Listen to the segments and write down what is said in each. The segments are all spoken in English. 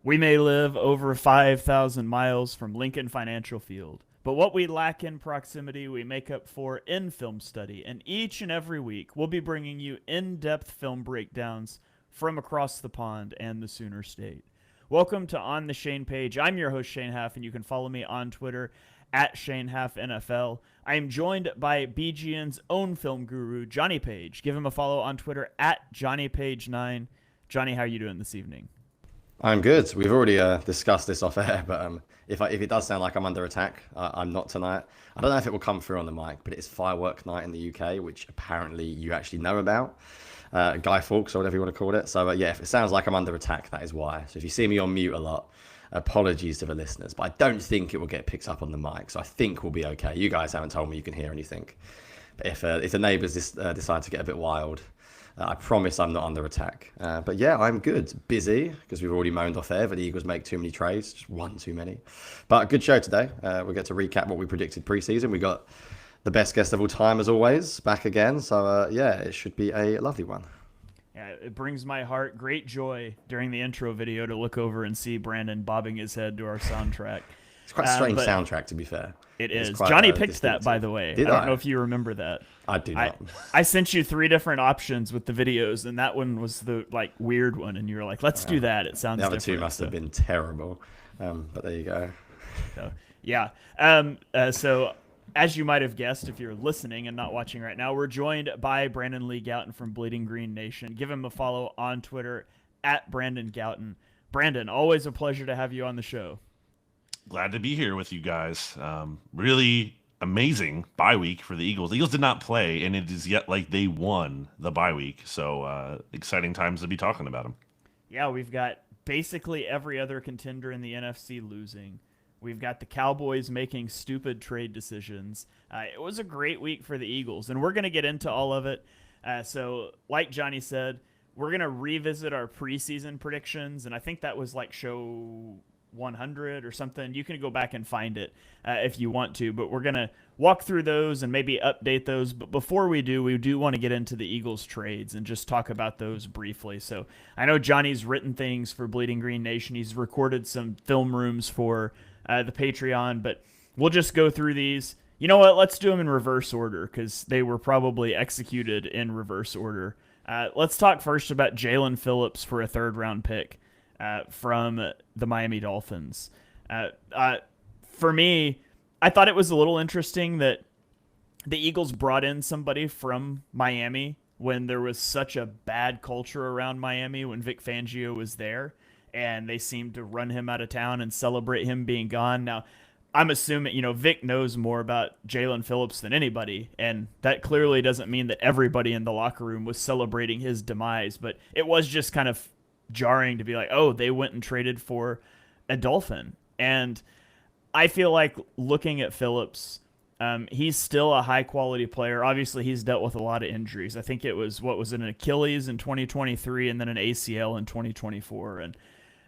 We may live over 5,000 miles from Lincoln Financial Field, but what we lack in proximity, we make up for in film study. And each and every week, we'll be bringing you in depth film breakdowns from across the pond and the Sooner State. Welcome to On the Shane Page. I'm your host, Shane Haff, and you can follow me on Twitter at Shane Haff NFL. I am joined by BGN's own film guru, Jonny Page. Give him a follow on Twitter at JohnnyPage9. Jonny, how are you doing this evening? I'm good. We've already discussed this off air, but if it does sound like I'm under attack, I'm not tonight. I don't know if it will come through on the mic, but it's firework night in the UK, which apparently you actually know about. Guy Fawkes or whatever you want to call it. So yeah, if it sounds like I'm under attack, that is why. So if you see me on mute a lot, apologies to the listeners, but I don't think it will get picked up on the mic. So I think we'll be okay. You guys haven't told me you can hear anything. But if the neighbours decide to get a bit wild, I promise I'm not under attack. But yeah, I'm good. Busy, because we've already moaned off air that the Eagles make too many trades. Just one too many. But good show today. We'll get to recap what we predicted preseason. We got the best guest of all time, as always, back again. So yeah, it should be a lovely one. Yeah, it brings my heart great joy during the intro video to look over and see Brandon bobbing his head to our soundtrack. It's quite a strange soundtrack, to be fair. It is. Jonny picked that, by the way. I don't know if you remember that. I do not. I sent you 3 different options with the videos, and that one was the weird one, and you were like, let's do that. It sounds different. The other 2 must have been terrible. But there you go. So, yeah. So as you might have guessed, if you're listening and not watching right now, we're joined by Brandon Lee Gowton from Bleeding Green Nation. Give him a follow on Twitter at Brandon Gowton. Brandon, always a pleasure to have you on the show. Glad to be here with you guys. Really amazing bye week for the Eagles. The Eagles did not play, and it is yet like they won the bye week. So exciting times to be talking about them. Yeah, we've got basically every other contender in the NFC losing. We've got the Cowboys making stupid trade decisions. It was a great week for the Eagles, and we're going to get into all of it. So like Jonny said, we're going to revisit our preseason predictions, and I think that was like show 100 or something. You can go back and find it if you want to, but we're going to walk through those and maybe update those. But before we do want to get into the Eagles trades and just talk about those briefly. So I know Jonny's written things for Bleeding Green Nation. He's recorded some film rooms for the Patreon, but we'll just go through these. You know what? Let's do them in reverse order because they were probably executed in reverse order. Let's talk first about Jaylen Phillips for a 3rd round pick. From the Miami Dolphins. For me, I thought it was a little interesting that the Eagles brought in somebody from Miami when there was such a bad culture around Miami when Vic Fangio was there, and they seemed to run him out of town and celebrate him being gone. Now, I'm assuming, Vic knows more about Jaylen Phillips than anybody, and that clearly doesn't mean that everybody in the locker room was celebrating his demise, but it was just kind of jarring to be like, oh, they went and traded for a Dolphin. And I feel like looking at Phillips, he's still a high quality player. Obviously he's dealt with a lot of injuries. I think it was an Achilles in 2023 and then an ACL in 2024.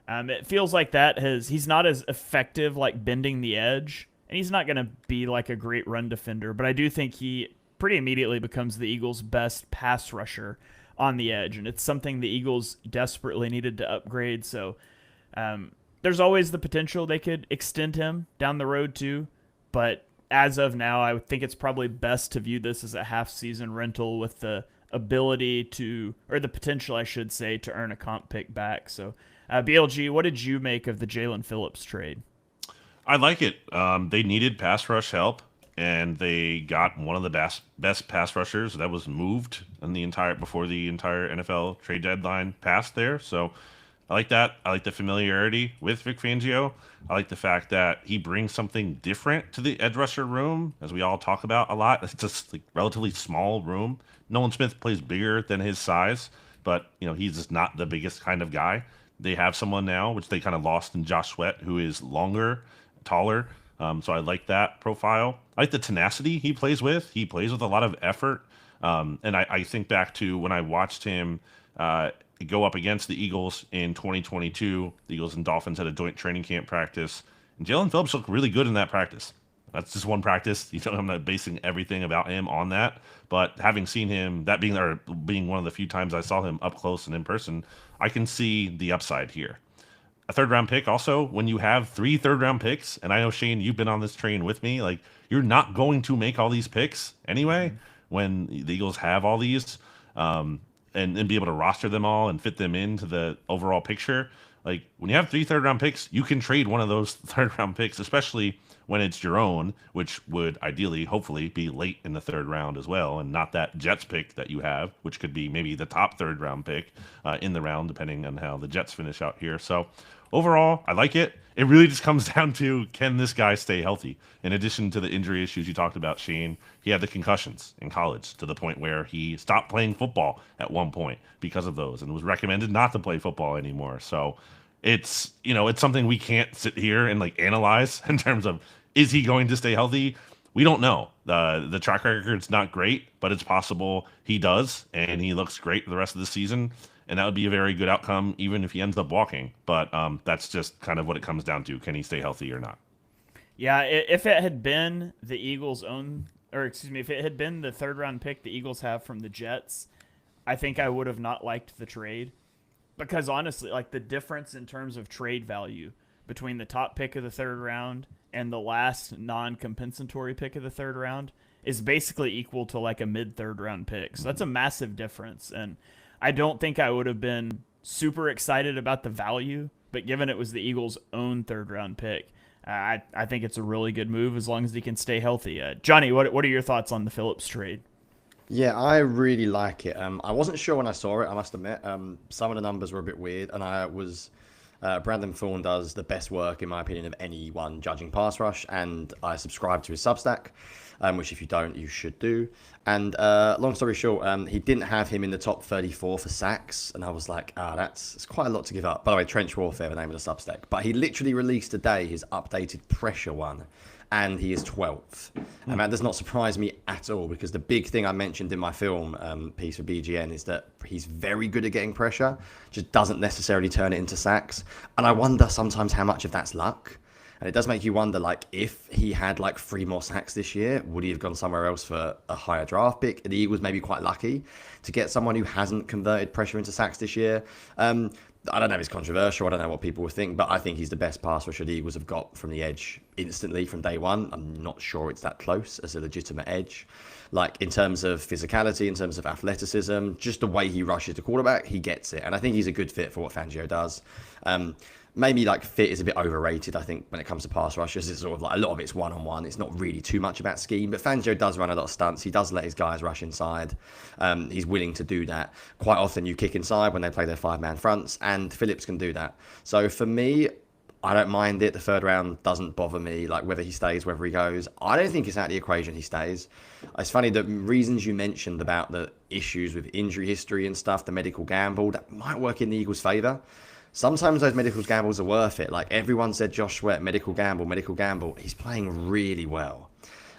And it feels like he's not as effective like bending the edge, and he's not going to be like a great run defender, but I do think he pretty immediately becomes the Eagles' best pass rusher on the edge, and it's something the Eagles desperately needed to upgrade. So there's always the potential they could extend him down the road too, but as of now, I would think it's probably best to view this as a half-season rental with the ability to, or the potential, I should say, to earn a comp pick back. So BLG, what did you make of the Jaylen Phillips trade? I like it. They needed pass rush help, and they got one of the best pass rushers that was moved before the entire NFL trade deadline passed there. So I like that. I like the familiarity with Vic Fangio. I like the fact that he brings something different to the edge rusher room, as we all talk about a lot. It's just like relatively small room. Nolan Smith plays bigger than his size, but he's just not the biggest kind of guy. They have someone now, which they kind of lost in Josh Sweat, who is longer, taller. So I like that profile. I like the tenacity he plays with. He plays with a lot of effort. And I think back to when I watched him go up against the Eagles in 2022. The Eagles and Dolphins had a joint training camp practice. And Jaylen Phillips looked really good in that practice. That's just one practice. I'm not basing everything about him on that. But having seen him, that being one of the few times I saw him up close and in person, I can see the upside here. a third round pick also, when you have 3 third round picks, and I know Shane, you've been on this train with me, like you're not going to make all these picks anyway when the Eagles have all these, and be able to roster them all and fit them into the overall picture. Like when you have 3 third round picks, you can trade one of those third round picks, especially when it's your own, which would ideally, hopefully, be late in the third round as well, and not that Jets pick that you have, which could be maybe the top third round pick in the round, depending on how the Jets finish out here. So overall, I like it. It really just comes down to, can this guy stay healthy? In addition to the injury issues you talked about, Shane, he had the concussions in college to the point where he stopped playing football at one point because of those and was recommended not to play football anymore. So it's, it's something we can't sit here and like analyze in terms of, is he going to stay healthy? We don't know. The track record's not great, but it's possible he does, and he looks great for the rest of the season. And that would be a very good outcome, even if he ends up walking. But that's just kind of what it comes down to. Can he stay healthy or not? Yeah, if it had been the Eagles' own, or excuse me, if it had been the third round pick the Eagles have from the Jets, I think I would have not liked the trade. Because honestly, like the difference in terms of trade value between the top pick of the third round and the last non-compensatory pick of the third round is basically equal to like a mid-third round pick. So that's a massive difference. And I don't think I would have been super excited about the value, but given it was the Eagles' own third round pick, I think it's a really good move as long as he can stay healthy. Jonny, what are your thoughts on the Phillips trade? Yeah, I really like it. I wasn't sure when I saw it, I must admit. Some of the numbers were a bit weird, and Brandon Thorne does the best work, in my opinion, of anyone judging pass rush, and I subscribe to his Substack, which if you don't, you should do. And long story short, he didn't have him in the top 34 for sacks, and I was like, it's quite a lot to give up. By the way, Trench Warfare, the name of the Substack. But he literally released today his updated pressure one, and he is 12th. And that does not surprise me at all, because the big thing I mentioned in my film piece for BGN is that he's very good at getting pressure, just doesn't necessarily turn it into sacks. And I wonder sometimes how much of that's luck. And it does make you wonder, like, if he had like 3 more sacks this year, would he have gone somewhere else for a higher draft pick? The Eagles may be quite lucky to get someone who hasn't converted pressure into sacks this year. I don't know if it's controversial. I don't know what people will think, but I think he's the best pass rusher the Eagles have got from the edge instantly from day one. I'm not sure it's that close as a legitimate edge. Like in terms of physicality, in terms of athleticism, just the way he rushes the quarterback, he gets it. And I think he's a good fit for what Fangio does. Maybe like fit is a bit overrated, I think, when it comes to pass rushers. It's sort of like a lot of it's one-on-one. It's not really too much about scheme, but Fangio does run a lot of stunts. He does let his guys rush inside. He's willing to do that. Quite often you kick inside when they play their 5-man fronts, and Phillips can do that. So for me, I don't mind it. The third round doesn't bother me, like whether he stays, whether he goes. I don't think it's out of the equation he stays. It's funny, the reasons you mentioned about the issues with injury history and stuff, the medical gamble, that might work in the Eagles' favour. Sometimes those medical gambles are worth it. Like everyone said, Josh Sweat, medical gamble. He's playing really well.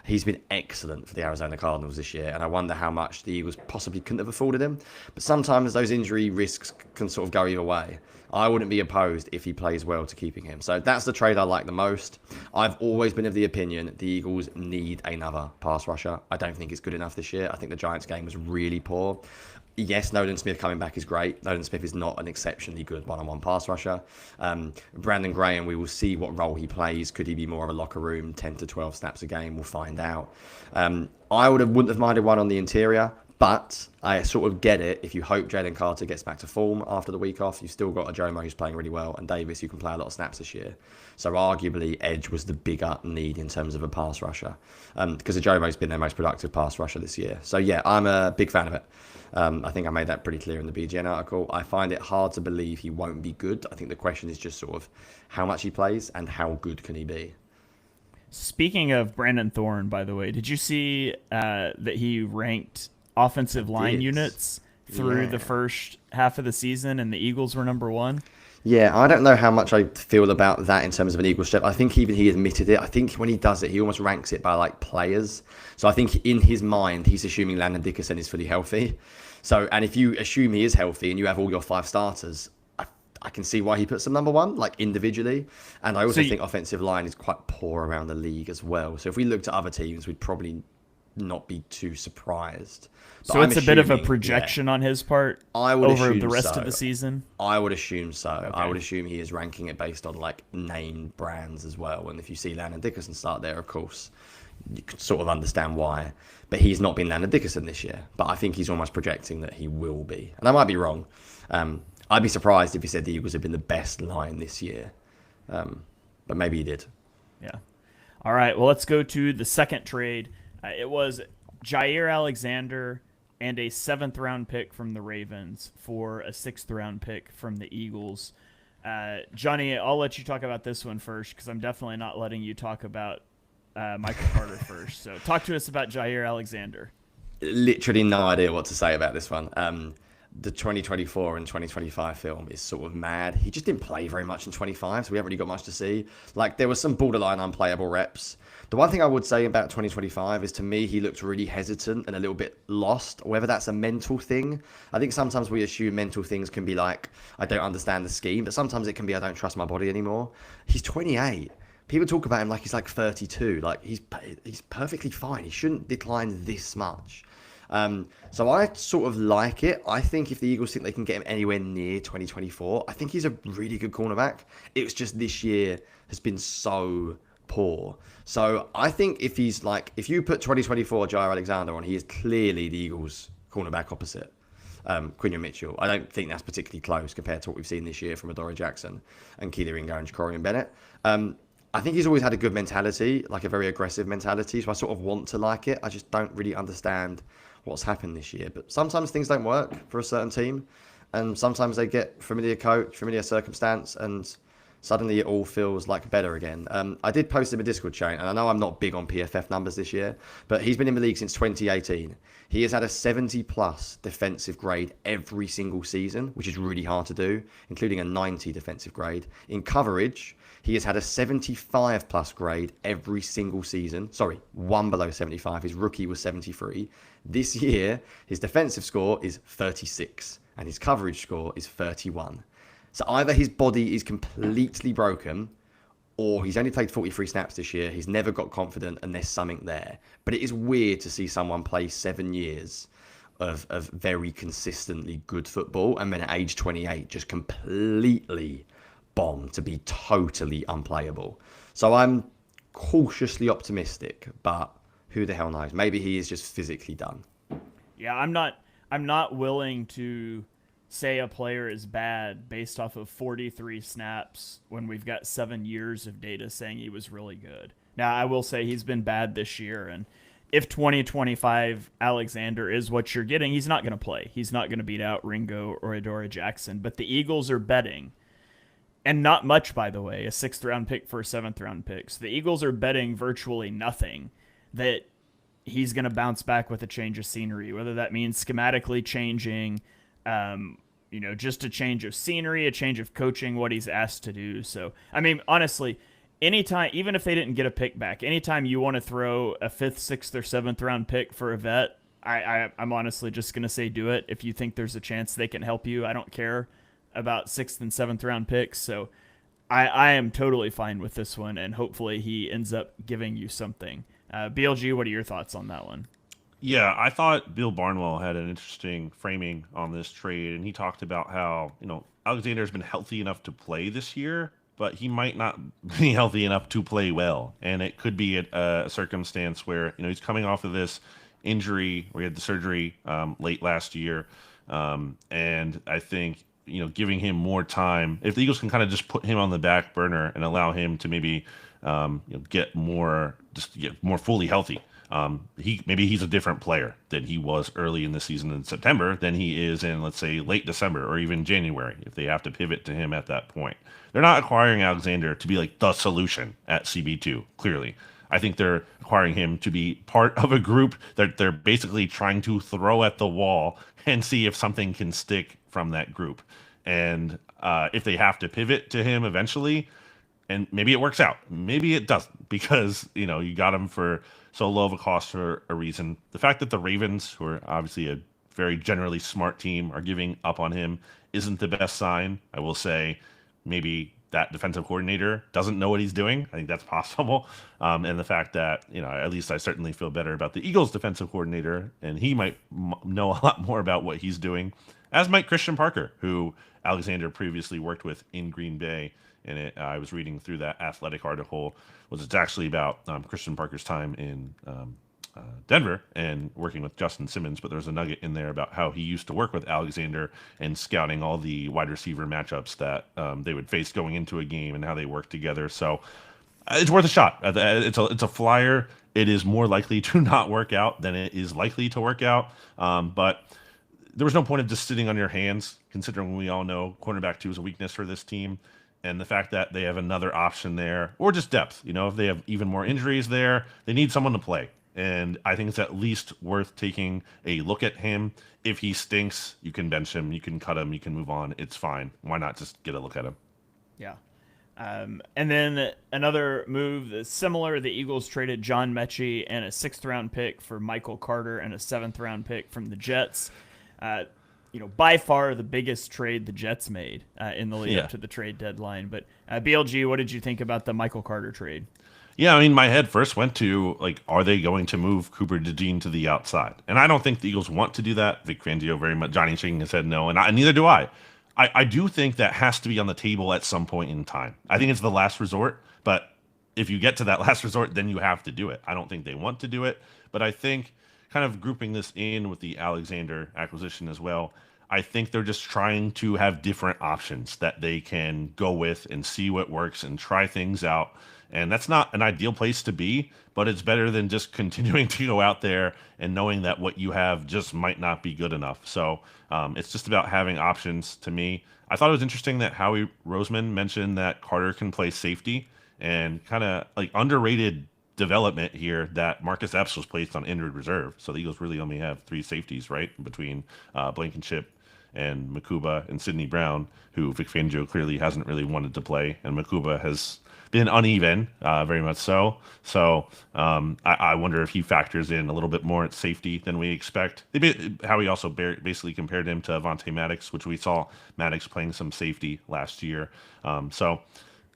He's been excellent for the Arizona Cardinals this year, and I wonder how much the Eagles possibly couldn't have afforded him. But sometimes those injury risks can sort of go either way. I wouldn't be opposed if he plays well to keeping him. So that's the trade I like the most. I've always been of the opinion the Eagles need another pass rusher. I don't think it's good enough this year. I think the Giants game was really poor. Yes, Nolan Smith coming back is great. Nolan Smith is not an exceptionally good one-on-one pass rusher. Brandon Graham, we will see what role he plays. Could he be more of a locker room, 10 to 12 snaps a game? We'll find out. I wouldn't have minded one on the interior, but I sort of get it. If you hope Jalen Carter gets back to form after the week off, you've still got a Jomo who's playing really well, and Davis, who can play a lot of snaps this year. So arguably, edge was the bigger need in terms of a pass rusher, because Jomo's been their most productive pass rusher this year. So yeah, I'm a big fan of it. I think I made that pretty clear in the BGN article. I find it hard to believe he won't be good. I think the question is just sort of how much he plays and how good can he be. Speaking of Brandon Thorne, by the way, did you see that he ranked offensive line units through the first half of the season, and the Eagles were number 1? Yeah, I don't know how much I feel about that in terms of an Eagles step. I think even he admitted it. I think when he does it, he almost ranks it by like players. So I think in his mind, he's assuming Landon Dickerson is fully healthy. So, and if you assume he is healthy and you have all your 5 starters, I can see why he puts them number 1, like individually. And I also think offensive line is quite poor around the league as well. So if we looked at other teams, we'd probably not be too surprised. But So it's a bit of a assuming, projection on his part I would over assume the rest so. of the season. I would assume so. I Okay. would assume he is ranking it based on like name brands as well. And if you see Landon Dickerson start there, of course, you could sort of understand why. But he's not been Landon Dickerson this year. But I think he's almost projecting that he will be. And I might be wrong. I'd be surprised if he said the Eagles have been the best line this year. But maybe he did. Yeah. All right. Well, let's go to the second trade. It was Jair Alexander and a 7th-round pick from the Ravens for a 6th-round pick from the Eagles. Jonny, I'll let you talk about this one first because I'm definitely not letting you talk about Michael Carter first. So talk to us about Jair Alexander. Literally no idea what to say about this one. The 2024 and 2025 film is sort of mad. He just didn't play very much in 25, so we haven't really got much to see. Like, there was some borderline unplayable reps. The one thing I would say about 2025 is, to me, he looked really hesitant and a little bit lost, whether that's a mental thing. I think sometimes we assume mental things can be like, I don't understand the scheme, but sometimes it can be, I don't trust my body anymore. He's 28. People talk about him like he's like 32. Like, he's perfectly fine. He shouldn't decline this much. So I sort of like it. I think if the Eagles think they can get him anywhere near 2024, I think he's a really good cornerback. It's just this year has been so poor. So I think if he's like, if you put 2024 Jair Alexander on, he is clearly the Eagles cornerback opposite Quinion Mitchell. I don't think that's particularly close compared to what we've seen this year from Adoree Jackson and Keely Ringo and Jacorian Bennett. I think he's always had a good mentality, like a very aggressive mentality. So I sort of want to like it. I just don't really understand what's happened this year. But sometimes things don't work for a certain team. And sometimes they get familiar coach, familiar circumstance, and suddenly it all feels like better again. I did post him a Discord chain, and I know I'm not big on PFF numbers this year, but he's been in the league since 2018. He has had a 70-plus defensive grade every single season, which is really hard to do, including a 90 defensive grade. In coverage, he has had a 75-plus grade every single season. Sorry, one below 75. His rookie was 73. This year, his defensive score is 36, and his coverage score is 31. So either his body is completely broken, or he's only played 43 snaps this year. He's never got confident, and there's something there. But it is weird to see someone play 7 years of very consistently good football, and then at age 28 just completely bomb to be totally unplayable. So I'm cautiously optimistic, but who the hell knows? Maybe he is just physically done. Yeah, I'm not willing to say a player is bad based off of 43 snaps when we've got 7 years of data saying he was really good. Now, I will say he's been bad this year, and if 2025 Alexander is what you're getting, he's not going to play. He's not going to beat out Ringo or Adoree Jackson, but the Eagles are betting, and not much, by the way, a 6th-round pick for a 7th-round pick. So the Eagles are betting virtually nothing that he's going to bounce back with a change of scenery, whether that means schematically changing, just a change of scenery, a change of coaching, what he's asked to do. So, I mean, honestly, anytime, even if they didn't get a pick back, anytime you want to throw a 5th, 6th, or 7th-round pick for a vet, I'm honestly just going to say do it if you think there's a chance they can help you. I don't care about 6th and 7th-round picks, so I am totally fine with this one, and hopefully he ends up giving you something. BLG, what are your thoughts on that one? Yeah, I thought Bill Barnwell had an interesting framing on this trade, and he talked about how, Alexander has been healthy enough to play this year, but he might not be healthy enough to play well. And it could be a circumstance where, he's coming off of this injury, where he had the surgery late last year. And I think, giving him more time, if the Eagles can kind of just put him on the back burner and allow him to maybe get more fully healthy. Maybe he's a different player than he was early in the season in September than he is in, let's say, late December or even January, if they have to pivot to him at that point. They're not acquiring Alexander to be like the solution at CB2, clearly. I think they're acquiring him to be part of a group that they're basically trying to throw at the wall and see if something can stick from that group. And if they have to pivot to him eventually, and maybe it works out, maybe it doesn't, because, you got him for so low of a cost for a reason. The fact that the Ravens, who are obviously a very generally smart team, are giving up on him isn't the best sign. I will say maybe that defensive coordinator doesn't know what he's doing. I think that's possible. And the fact that, at least I certainly feel better about the Eagles defensive coordinator, and he might know a lot more about what he's doing, as might Christian Parker, who Alexander previously worked with in Green Bay. And I was reading through that Athletic article, it's actually about Christian Parker's time in Denver and working with Justin Simmons, but there's a nugget in there about how he used to work with Alexander and scouting all the wide receiver matchups that they would face going into a game and how they work together. So it's worth a shot. It's a flyer. It is more likely to not work out than it is likely to work out. But there was no point of just sitting on your hands, considering we all know cornerback 2 is a weakness for this team. And the fact that they have another option there, or just depth, if they have even more injuries there, they need someone to play. And I think it's at least worth taking a look at him. If he stinks, you can bench him, you can cut him, you can move on. It's fine. Why not just get a look at him? Yeah. And then another move that's similar, the Eagles traded John Mechie and a 6th-round pick for Michael Carter and a 7th-round pick from the Jets. By far the biggest trade the Jets made in the lead up to the trade deadline. But BLG, what did you think about the Michael Carter trade? Yeah, I mean, my head first went to, are they going to move Cooper DeJean to the outside? And I don't think the Eagles want to do that. Vic Fangio very much, Johnny shaking his head no, and neither do I. I do think that has to be on the table at some point in time. I think it's the last resort, but if you get to that last resort, then you have to do it. I don't think they want to do it, but I think kind of grouping this in with the Alexander acquisition as well, I think they're just trying to have different options that they can go with and see what works and try things out. And that's not an ideal place to be, but it's better than just continuing to go out there and knowing that what you have just might not be good enough. So it's just about having options to me. I thought it was interesting that Howie Roseman mentioned that Carter can play safety, and kind of underrated development here that Marcus Epps was placed on injured reserve. So the Eagles really only have 3 safeties, right, between Blankenship and Makuba and Sidney Brown, who Vic Fangio clearly hasn't really wanted to play, and Makuba has been uneven, very much so. So I wonder if he factors in a little bit more at safety than we expect. Howie also basically compared him to Avonte Maddox, which we saw Maddox playing some safety last year. So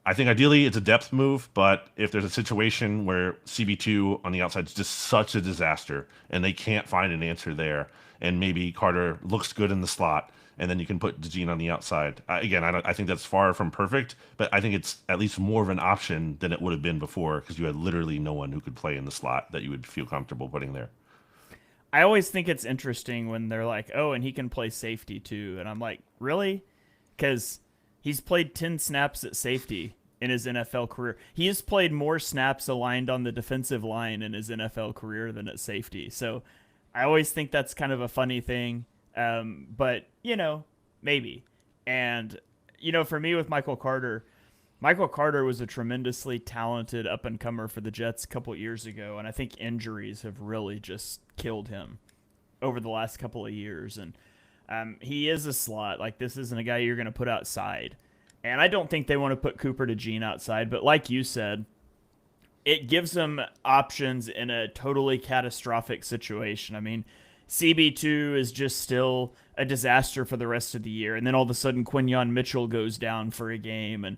I think ideally it's a depth move, but if there's a situation where CB2 on the outside is just such a disaster and they can't find an answer there, and maybe Carter looks good in the slot, and then you can put DeJean on the outside. Again, I think that's far from perfect, but I think it's at least more of an option than it would have been before, because you had literally no one who could play in the slot that you would feel comfortable putting there. I always think it's interesting when they're like, oh, and he can play safety too. And I'm like, really? Because he's played 10 snaps at safety in his NFL career. He has played more snaps aligned on the defensive line in his NFL career than at safety. So I always think that's kind of a funny thing. But, maybe. And, for me with Michael Carter was a tremendously talented up-and-comer for the Jets a couple years ago, and I think injuries have really just killed him over the last couple of years. And he is a slot. This isn't a guy you're going to put outside. And I don't think they want to put Cooper DeJean outside, but like you said, it gives them options in a totally catastrophic situation. I mean, CB2 is just still a disaster for the rest of the year. And then all of a sudden Quinyon Mitchell goes down for a game. And,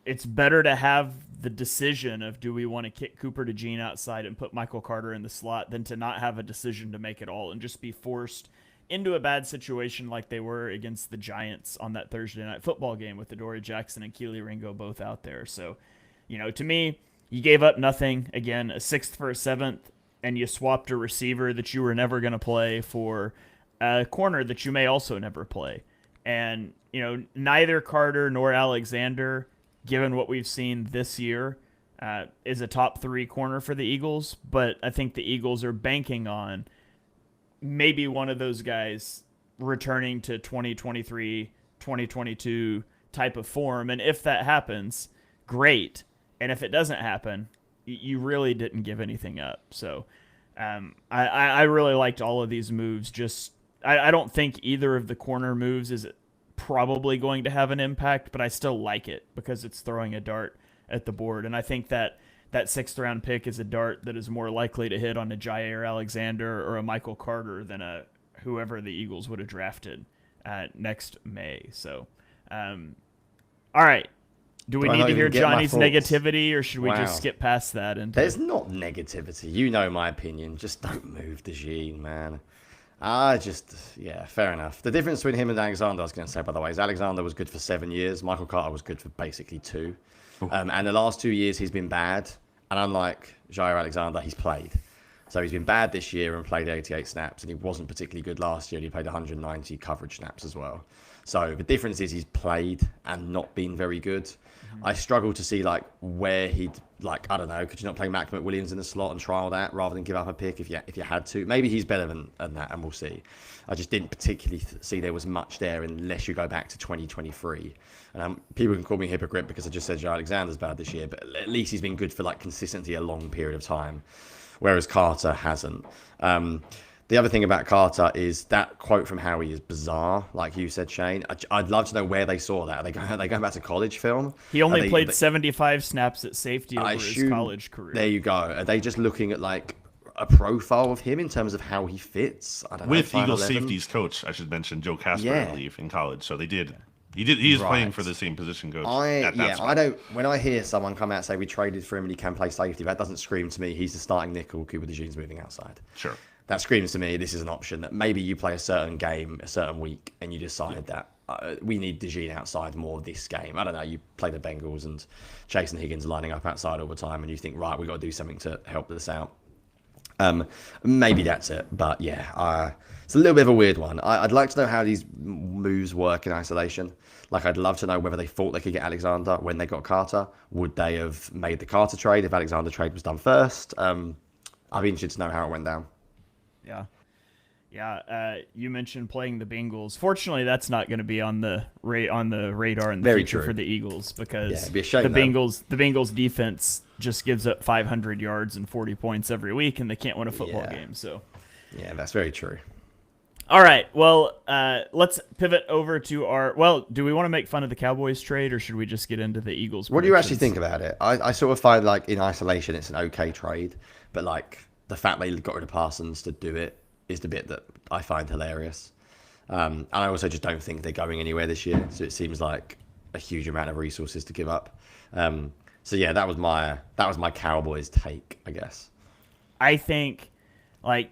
it's better to have the decision of, do we want to kick Cooper DeJean outside and put Michael Carter in the slot, than to not have a decision to make at all and just be forced into a bad situation like they were against the Giants on that Thursday night football game with Adoree Jackson and Keely Ringo both out there. So, to me, you gave up nothing. Again, a 6th for a 7th, and you swapped a receiver that you were never going to play for a corner that you may also never play. And, neither Carter nor Alexander, given what we've seen this year, is a top 3 corner for the Eagles. But I think the Eagles are banking on maybe one of those guys returning to 2023, 2022 type of form. And if that happens, great. And if it doesn't happen, you really didn't give anything up. So I really liked all of these moves. I don't think either of the corner moves is probably going to have an impact, but I still like it because it's throwing a dart at the board. And I think that 6th round pick is a dart that is more likely to hit on a Jair Alexander or a Michael Carter than a whoever the Eagles would have drafted next May. So All right. Do we Do I need not to hear even get my Johnny's thoughts? negativity, or should we Wow. just skip past that? And There's not negativity. You know my opinion. Just don't move DeJean, man. Yeah, fair enough. The difference between him and Alexander, I was going to say, by the way, is Alexander was good for 7 years. Michael Carter was good for basically 2. And the last 2 years, he's been bad. And unlike Jair Alexander, he's played. So he's been bad this year and played 88 snaps. And he wasn't particularly good last year. And he played 190 coverage snaps as well. So the difference is he's played and not been very good. I struggle to see like where he'd like, I don't know, could you not play Mac McWilliams in the slot and trial that rather than give up a pick if you had to? Maybe he's better than that, and we'll see. I just didn't particularly see there was much there unless you go back to 2023. People can call me a hypocrite because I just said Joe Alexander's bad this year, but at least he's been good for like consistency a long period of time, whereas Carter hasn't. The other thing about Carter is that quote from Howie is bizarre, like you said, Shane. I'd love to know where they saw that. Are they going back to college film? he only played 75 snaps at safety over his college career. There you go. Are they just looking at like a profile of him in terms of how he fits? I don't know. With Eagles 5'11"? safeties coach, I should mention Joe Casper, Yeah. I believe, in college. So they did. He is playing Right. for the same position coach. I don't. When I hear someone come out and say we traded for him and he can play safety, that doesn't scream to me he's the starting nickel. Cooper DeJean's moving outside. Sure. That screams to me this is an option that maybe you play a certain game, a certain week, and you decide that we need DeJean outside more this game. I don't know. You play the Bengals and Chase and Higgins lining up outside all the time, and you think, right, we got to do something to help this out. Maybe that's it, but yeah, it's a little bit of a weird one. I'd like to know how these moves work in isolation. Like, I'd love to know whether they thought they could get Alexander when they got Carter. Would they have made the Carter trade if Alexander trade was done first? I'd be interested to know how it went down. Yeah. You mentioned playing the Bengals. Fortunately, that's not going to be on the radar in the Very future true. for the Eagles because it'd be a shame, the though. Bengals defense just gives up 500 yards and 40 points every week, and they can't win a football Yeah. game. So, Yeah, that's very true. all right. Well, let's pivot over to our. Well, do we want to make fun of the Cowboys trade, or should we just get into the Eagles? What do you actually predictions? think about it? I sort of find like in isolation it's an okay trade, but like the fact they got rid of Parsons to do it is the bit that I find hilarious. And I also just don't think they're going anywhere this year, so it seems like a huge amount of resources to give up. So yeah, that was my Cowboys take, I guess. I think, like,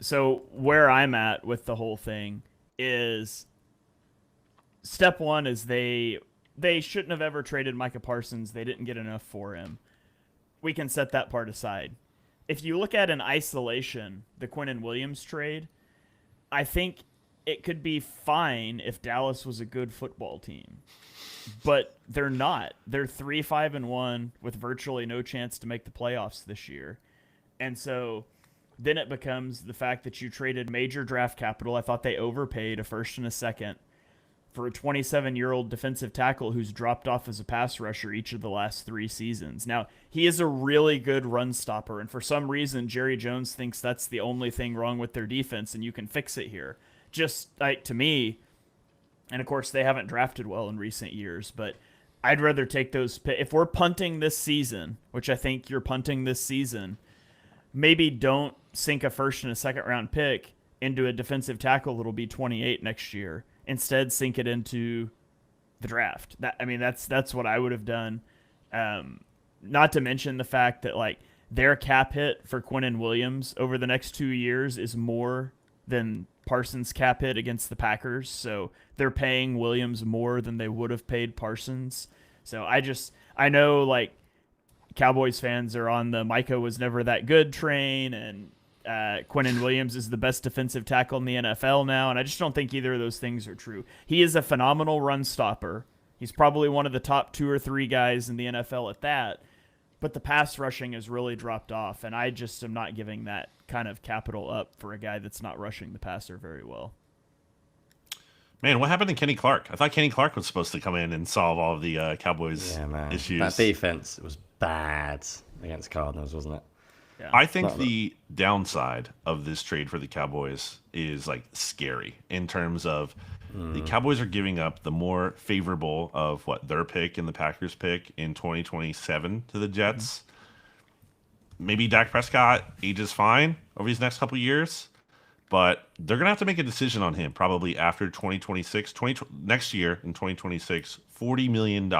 so where I'm at with the whole thing is step one is they shouldn't have ever traded Micah Parsons. They didn't get enough for him. We can set that part aside. If you look at in isolation, the Quinnen Williams trade, I think it could be fine if Dallas was a good football team. But they're not. They're 3-5-1 with virtually no chance to make the playoffs this year. And so then it becomes the fact that you traded major draft capital. I thought they overpaid a first and a second for a 27-year-old defensive tackle who's dropped off as a pass rusher each of the last 3 seasons. Now, he is a really good run stopper, and for some reason, Jerry Jones thinks that's the only thing wrong with their defense, and you can fix it here. Just like to me, and of course, they haven't drafted well in recent years, but I'd rather take those. If we're punting this season, which I think you're punting this season, maybe don't sink a first and a second round pick into a defensive tackle that'll be 28 next year. Instead, sink it into the draft. That's what I would have done. Not to mention the fact that like their cap hit for Quinnen Williams over the next 2 years is more than Parsons' cap hit against the Packers. So they're paying Williams more than they would have paid Parsons. So I know like Cowboys fans are on the Micah was never that good train, and Quinnen Williams is the best defensive tackle in the NFL now, and I just don't think either of those things are true. He is a phenomenal run stopper. He's probably one of the top 2 or 3 guys in the NFL at that, but the pass rushing has really dropped off, and I just am not giving that kind of capital up for a guy that's not rushing the passer very well. Man, what happened to Kenny Clark? I thought Kenny Clark was supposed to come in and solve all of the Cowboys issues. That defense was bad against Cardinals, wasn't it? Yeah. I think the downside of this trade for the Cowboys is like scary in terms of the Cowboys are giving up the more favorable of what their pick and the Packers pick in 2027 to the Jets. Maybe Dak Prescott ages fine over these next couple of years, but they're going to have to make a decision on him probably after 2026. Next year in 2026, $40 million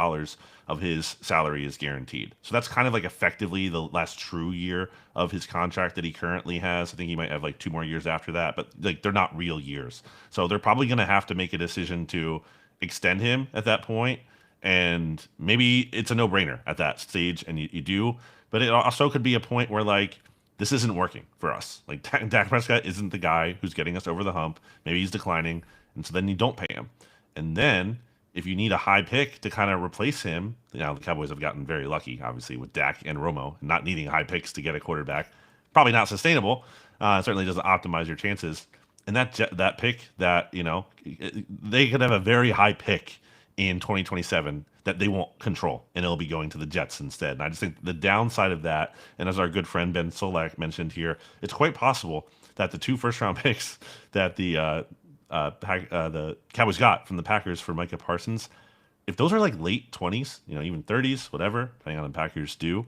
of his salary is guaranteed. So that's kind of like effectively the last true year of his contract that he currently has. I think he might have like 2 more years after that, but like they're not real years. So they're probably going to have to make a decision to extend him at that point. And maybe it's a no-brainer at that stage, and you do. But it also could be a point where like this isn't working for us. Like Dak Prescott isn't the guy who's getting us over the hump. Maybe he's declining, and so then you don't pay him. And then if you need a high pick to kind of replace him, the Cowboys have gotten very lucky, obviously, with Dak and Romo, not needing high picks to get a quarterback. Probably not sustainable. It certainly doesn't optimize your chances. And that pick that, they could have a very high pick in 2027 that they won't control, and it'll be going to the Jets instead. And I just think the downside of that, and as our good friend Ben Solak mentioned here, it's quite possible that the 2 first-round picks that the Cowboys got from the Packers for Micah Parsons, if those are like late 20s, even 30s, whatever, depending on the Packers do,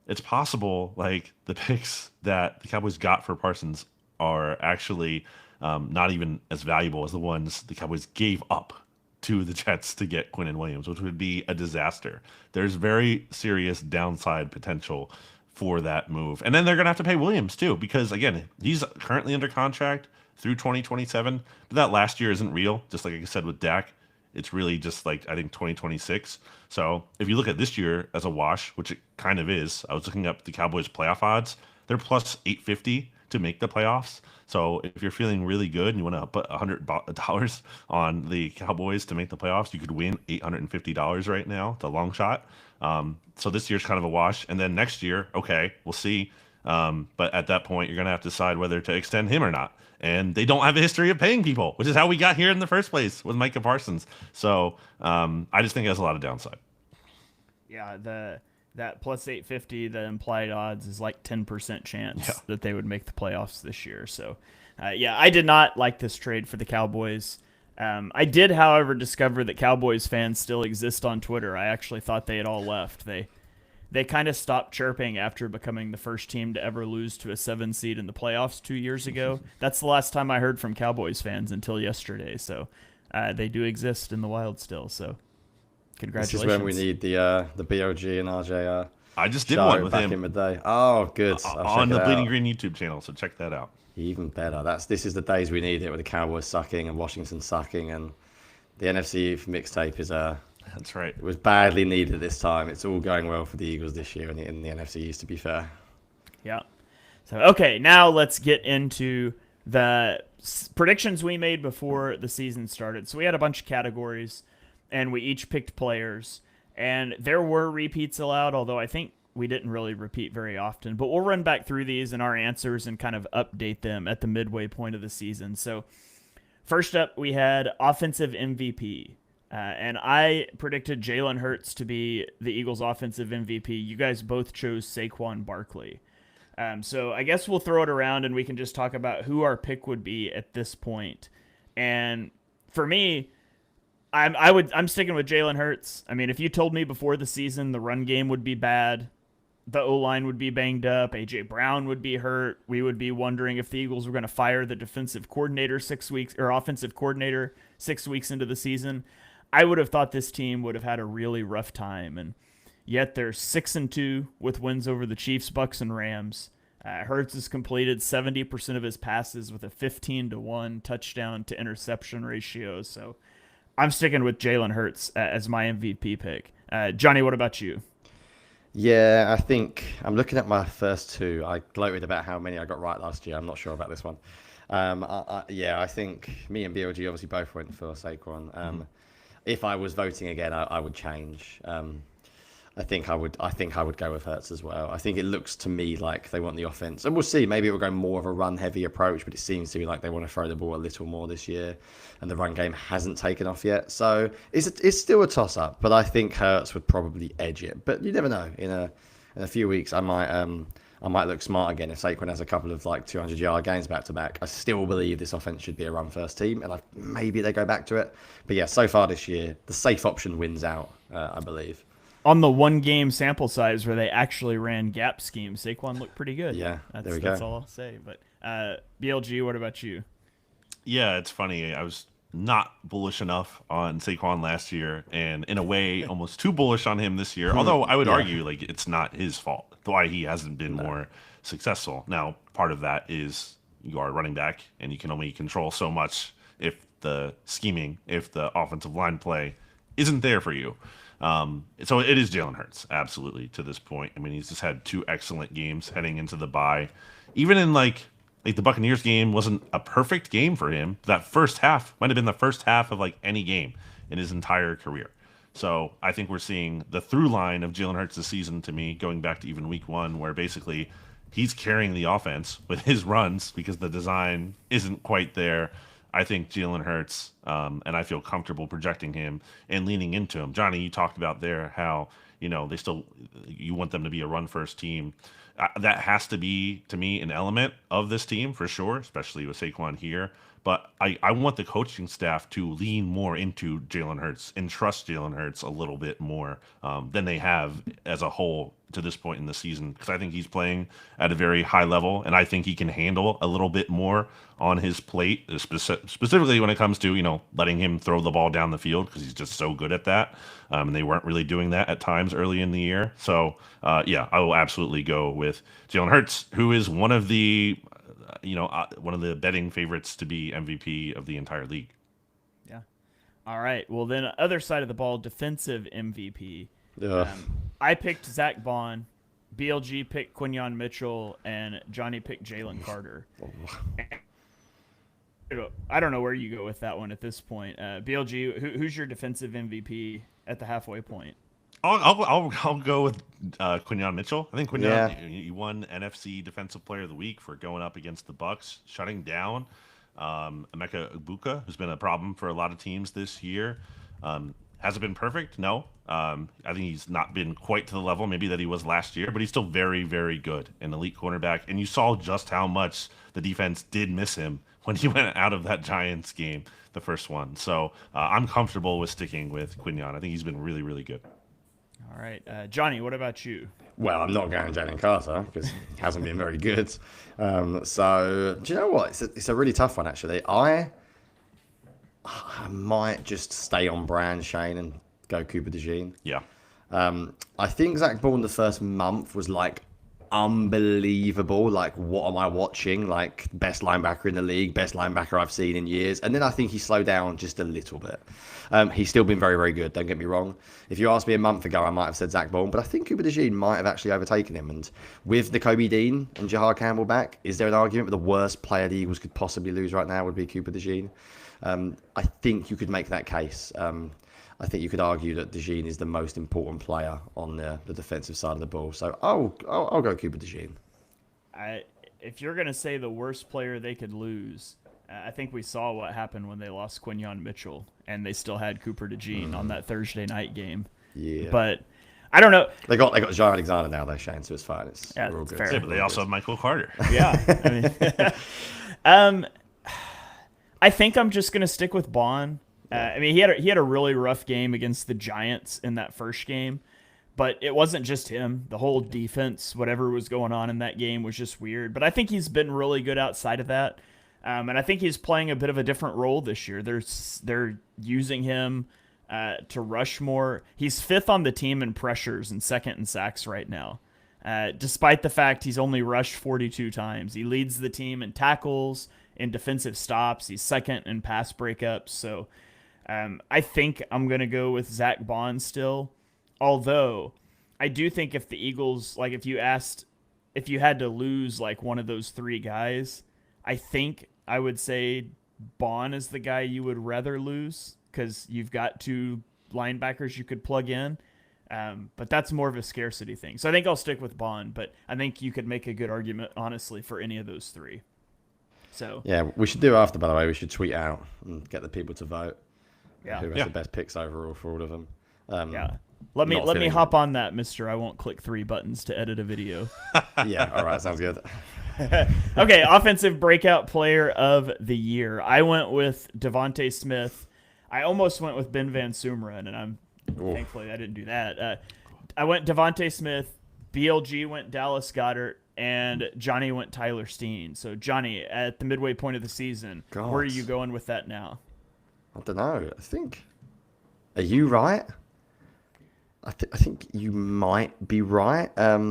it's possible like the picks that the Cowboys got for Parsons are actually not even as valuable as the ones the Cowboys gave up to the Jets to get Quinnen Williams, which would be a disaster. There's very serious downside potential for that move. And then they're going to have to pay Williams too, because again, he's currently under contract through 2027, but that last year isn't real. Just like I said with Dak, it's really just like, I think 2026. So if you look at this year as a wash, which it kind of is, I was looking up the Cowboys playoff odds. They're plus 850 to make the playoffs. So if you're feeling really good and you want to put $100 on the Cowboys to make the playoffs, you could win $850 right now, the long shot. So this year's kind of a wash. And then next year, okay, we'll see. But at that point, you're going to have to decide whether to extend him or not. And they don't have a history of paying people, which is how we got here in the first place with Micah Parsons. So I just think it has a lot of downside. Yeah, that plus 850, the implied odds is like 10% chance that they would make the playoffs this year. So, I did not like this trade for the Cowboys. I did, however, discover that Cowboys fans still exist on Twitter. I actually thought they had all left. They kind of stopped chirping after becoming the first team to ever lose to a 7 seed in the playoffs 2 years ago. That's the last time I heard from Cowboys fans until yesterday. So they do exist in the wild still. So congratulations. This is when we need the BLG and RJ. I just did one with back him in the day. Oh, good. On the Bleeding Green YouTube channel. So check that out. Even better. This is the days we need it, with the Cowboys sucking and Washington sucking, and the NFC mixtape is That's right. It was badly needed this time. It's all going well for the Eagles this year in the NFC East, to be fair. Yeah. So, okay, now let's get into the predictions we made before the season started. So we had a bunch of categories, and we each picked players. And there were repeats allowed, although I think we didn't really repeat very often. But we'll run back through these and our answers and kind of update them at the midway point of the season. So first up, we had offensive MVP. And I predicted Jalen Hurts to be the Eagles' offensive MVP. You guys both chose Saquon Barkley. So I guess we'll throw it around and we can just talk about who our pick would be at this point. And for me, I'm sticking with Jalen Hurts. I mean, if you told me before the season the run game would be bad, the O-line would be banged up, A.J. Brown would be hurt, we would be wondering if the Eagles were going to fire the defensive coordinator 6 weeks or offensive coordinator 6 weeks into the season, I would have thought this team would have had a really rough time. And yet they're 6-2 with wins over the Chiefs, Bucks, and Rams. Hurts has completed 70% of his passes with a 15-1 touchdown to interception ratio. So I'm sticking with Jalen Hurts as my MVP pick. Jonny, what about you? Yeah, I think I'm looking at my first 2. I gloated about how many I got right last year. I'm not sure about this one. I think me and BLG obviously both went for Saquon. If I was voting again, I would change. I think I would go with Hurts as well. I think it looks to me like they want the offense, and we'll see. Maybe it will go more of a run-heavy approach, but it seems to be like they want to throw the ball a little more this year, and the run game hasn't taken off yet. So it's still a toss-up, but I think Hurts would probably edge it. But you never know. In a few weeks, I might look smart again if Saquon has a couple of like 200-yard games back to back. I still believe this offense should be a run-first team, and maybe they go back to it. But yeah, so far this year, the safe option wins out, I believe. On the 1-game sample size where they actually ran gap schemes, Saquon looked pretty good. Yeah, that's all I'll say. But BLG, what about you? Yeah, it's funny. I was not bullish enough on Saquon last year, and in a way, almost too bullish on him this year. Although I would Yeah. argue like it's not his fault why he hasn't been more successful. Now, part of that is you are running back, and you can only control so much if the scheming, if the offensive line play isn't there for you. So it is Jalen Hurts, absolutely, to this point. I mean, he's just had 2 excellent games heading into the bye. Even in like the Buccaneers game wasn't a perfect game for him. That first half might have been the first half of like any game in his entire career. So I think we're seeing the through line of Jalen Hurts this season to me, going back to even week 1, where basically he's carrying the offense with his runs because the design isn't quite there. I think Jalen Hurts, and I feel comfortable projecting him and leaning into him. Jonny, you talked about there how, you want them to be a run-first team. That has to be, to me, an element of this team for sure, especially with Saquon here. But I want the coaching staff to lean more into Jalen Hurts and trust Jalen Hurts a little bit more than they have as a whole to this point in the season, because I think he's playing at a very high level, and I think he can handle a little bit more on his plate, specifically when it comes to, letting him throw the ball down the field, because he's just so good at that. And they weren't really doing that at times early in the year. So, yeah, I will absolutely go with Jalen Hurts, who is one of the betting favorites to be MVP of the entire league. Yeah. All right. Well, then other side of the ball, defensive MVP. I picked Zach Bond. BLG picked Quinyon Mitchell, and Jonny picked Jalen Carter. I don't know where you go with that one at this point. BLG, who's your defensive MVP at the halfway point? I'll go with Quinyon Mitchell. I think Quinyon, he won NFC Defensive Player of the Week for going up against the Bucs, shutting down Emeka Egbuka, who's been a problem for a lot of teams this year. Has it been perfect? No. I think he's not been quite to the level maybe that he was last year, but he's still very, very good, an elite cornerback. And you saw just how much the defense did miss him when he went out of that Giants game, the first one. So I'm comfortable with sticking with Quinyon. I think he's been really, really good. All right. Jonny, what about you? Well, I'm not going Jalen Carter because he hasn't been very good. So, do you know what? It's a really tough one, actually. I might just stay on brand, Shane, and go Cooper DeJean. Yeah. I think Zach Ball in the first month was like unbelievable. Like, what am I watching? Like, best linebacker in the league, best linebacker I've seen in years. And then I think he slowed down just a little bit. He's still been very, very good. Don't get me wrong. If you asked me a month ago, I might have said Zach Ball, but I think Cooper DeJean might have actually overtaken him. And with Nakobe Dean and Jahar Campbell back, is there an argument that the worst player the Eagles could possibly lose right now would be Cooper DeJean? I think you could make that case. I think you could argue that DeJean is the most important player on the defensive side of the ball. So I'll go Cooper DeJean. If you're going to say the worst player they could lose, I think we saw what happened when they lost Quinyon Mitchell, and they still had Cooper DeJean on that Thursday night game. Yeah. But I don't know. They got Jair Alexander now, though, Shane, so it's fine. We're all good. fair. Yeah, but they also have Michael Carter. Yeah. I mean, I think I'm just going to stick with Bond. I mean, he had a really rough game against the Giants in that first game, but it wasn't just him. The whole defense, whatever was going on in that game, was just weird. But I think he's been really good outside of that, and I think he's playing a bit of a different role this year. They're using him to rush more. He's 5th on the team in pressures and 2nd in sacks right now, despite the fact he's only rushed 42 times. He leads the team in tackles, in defensive stops. He's 2nd in pass breakups. So I think I'm going to go with Zach Bond still. Although I do think if the Eagles, like if you had to lose like one of those 3 guys, I think I would say Bond is the guy you would rather lose because you've got 2 linebackers you could plug in. But that's more of a scarcity thing. So I think I'll stick with Bond, but I think you could make a good argument, honestly, for any of those 3. So yeah, we should do after, by the way. We should tweet out and get the people to vote. Yeah. Who has the best picks overall for all of them? Yeah. Let me hop on that, mister. I won't click 3 buttons to edit a video. Yeah, all right, sounds good. Okay, offensive breakout player of the year. I went with Devontae Smith. I almost went with Ben Van Sumeren, and thankfully I didn't do that. I went Devontae Smith. BLG went Dallas Goedert, and Jonny went Tyler Steen. So, Jonny, at the midway point of the season, God. where are you going with that now? I don't know. I think. Are you right? I think you might be right. I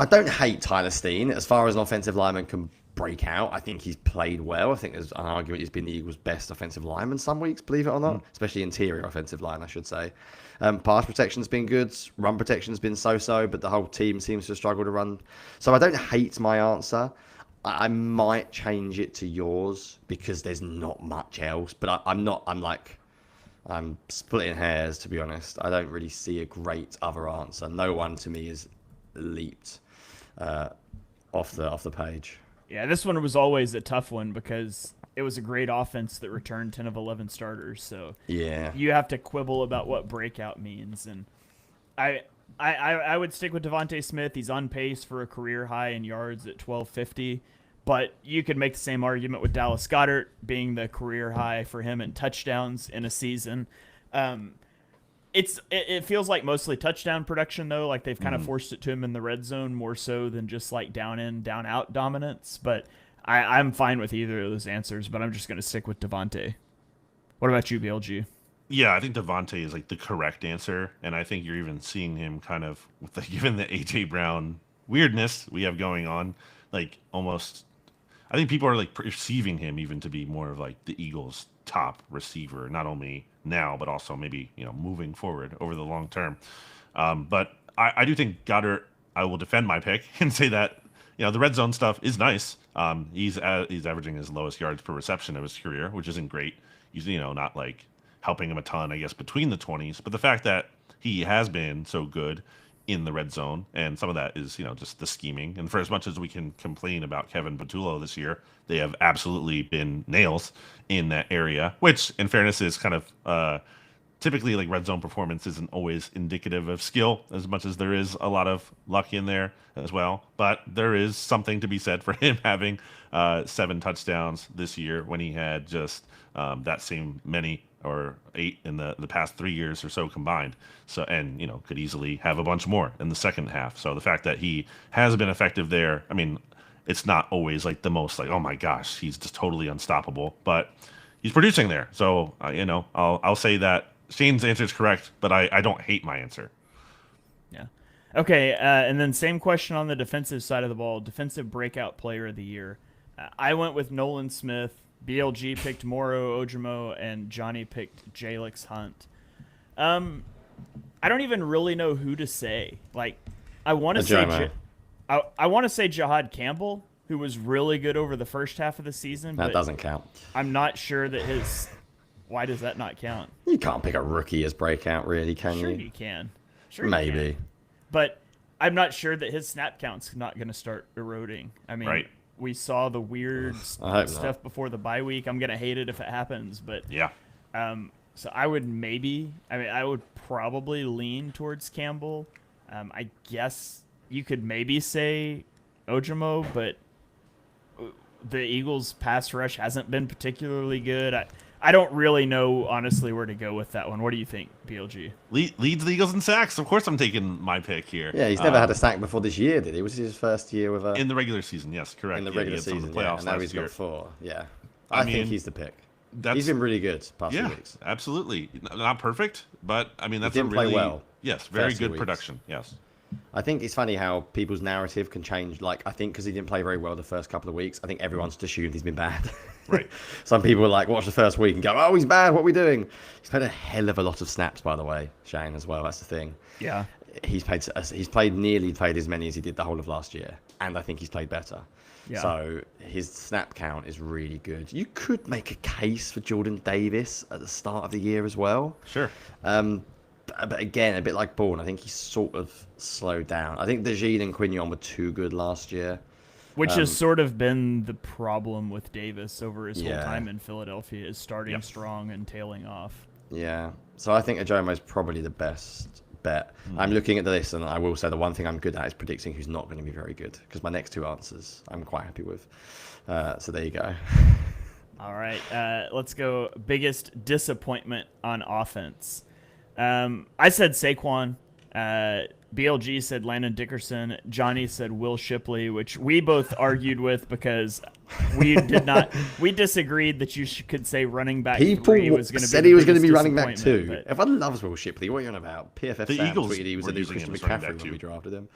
don't hate Tyler Steen. As far as an offensive lineman can break out, I think he's played well. I think there's an argument he's been the Eagles' best offensive lineman some weeks, believe it or not, especially interior offensive line, I should say. Pass protection's been good. Run protection's been so-so, but the whole team seems to struggle to run. So I don't hate my answer. I might change it to yours because there's not much else, but I'm splitting hairs, to be honest. I don't really see a great other answer. No one to me has leaped off the page. Yeah, this one was always a tough one because it was a great offense that returned 10 of 11 starters. So Yeah. you have to quibble about what breakout means. And I would stick with Devontae Smith. He's on pace for a career high in yards at 1250. But you could make the same argument with Dallas Goedert being the career high for him in touchdowns in a season. It feels like mostly touchdown production, though. Like they've kind of forced it to him in the red zone more so than just like down in, down out dominance. But I'm fine with either of those answers, but I'm just going to stick with Devontae. What about you, BLG? Yeah, I think Devontae is like the correct answer, and I think you're even seeing him kind of with given the AJ Brown weirdness we have going on, like almost. I think people are like perceiving him even to be more of like the Eagles' top receiver, not only now but also maybe moving forward over the long term. But I do think Goddard. I will defend my pick and say that the red zone stuff is nice. He's averaging his lowest yards per reception of his career, which isn't great. He's not like helping him a ton, I guess, between the 20s. But the fact that he has been so good in the red zone, and some of that is just the scheming. And for as much as we can complain about Kevin Patullo this year, they have absolutely been nails in that area, which in fairness is kind of typically like red zone performance isn't always indicative of skill as much as there is a lot of luck in there as well. But there is something to be said for him having 7 touchdowns this year when he had just that same many or 8 in the past 3 years or so combined. So, and could easily have a bunch more in the second half. So the fact that he has been effective there, I mean, it's not always like the most like, oh my gosh, he's just totally unstoppable, but he's producing there. So I'll say that Shane's answer is correct, but I don't hate my answer. Yeah. Okay, and then same question on the defensive side of the ball, defensive breakout player of the year. I went with Nolan Smith. BLG picked Moro Ojomo, and Jonny picked Jalix Hunt. I don't even really know who to say. Like, I want to say I want to say Jahad Campbell, who was really good over the first half of the season. That but doesn't count. I'm not sure that his. Why does that not count? You can't pick a rookie as breakout, really, can Sure you? you can. Sure Maybe. you can. But I'm not sure that his snap count's not going to start eroding. I mean, Right. we saw the weird I hope stuff not. before the bye week. I'm going to hate it if it happens, but Yeah. so I would probably lean towards Campbell. I guess you could maybe say Ojomo, but the Eagles' pass rush hasn't been particularly good. I don't really know, honestly, where to go with that one. What do you think, BLG? Leads the Eagles in sacks. Of course I'm taking my pick here. Yeah, he's never had a sack before this year, did he? Was his first year with a... In the regular season, yes, correct. In the Yeah, he regular had some of season, the playoffs and now last he's year. got 4. Yeah. I I think mean, he's the pick. That's, He's been really good past few yeah, weeks. absolutely. Not perfect, but I mean that's didn't a really play well yes, very first few good weeks. production. Yes. I think it's funny how people's narrative can change. Like, I think because he didn't play very well the first couple of weeks, I think everyone's just assumed he's been bad. Right. Some people like watch the first week and go, "Oh, he's bad. What are we doing?" He's played a hell of a lot of snaps, by the way, Shane, as well. That's the thing. Yeah. He's played nearly as many as he did the whole of last year, and I think he's played better. Yeah. So his snap count is really good. You could make a case for Jordan Davis at the start of the year as well. Sure. But again, a bit like Bourne, I think he's sort of slowed down. I think DeJean and Quignon were too good last year. Which has sort of been the problem with Davis over his whole Yeah. time in Philadelphia, is starting Yep. strong and tailing off. Yeah. So I think Ojomo is probably the best bet. I'm looking at the list, and I will say the one thing I'm good at is predicting who's not going to be very good, because my next 2 answers I'm quite happy with. So there you go. All right, let's go. Biggest disappointment on offense. I said Saquon. BLG said Landon Dickerson. Jonny said Will Shipley, which we both argued with because we did not. We disagreed that you could say running back People 3 was going to be. said he was going to be running back disappointment, 2. but- Everyone loves Will Shipley. What are you on about? PFF The Sam Eagles tweeted he was were the new using him Christian as running McCaffrey back when we too. drafted him.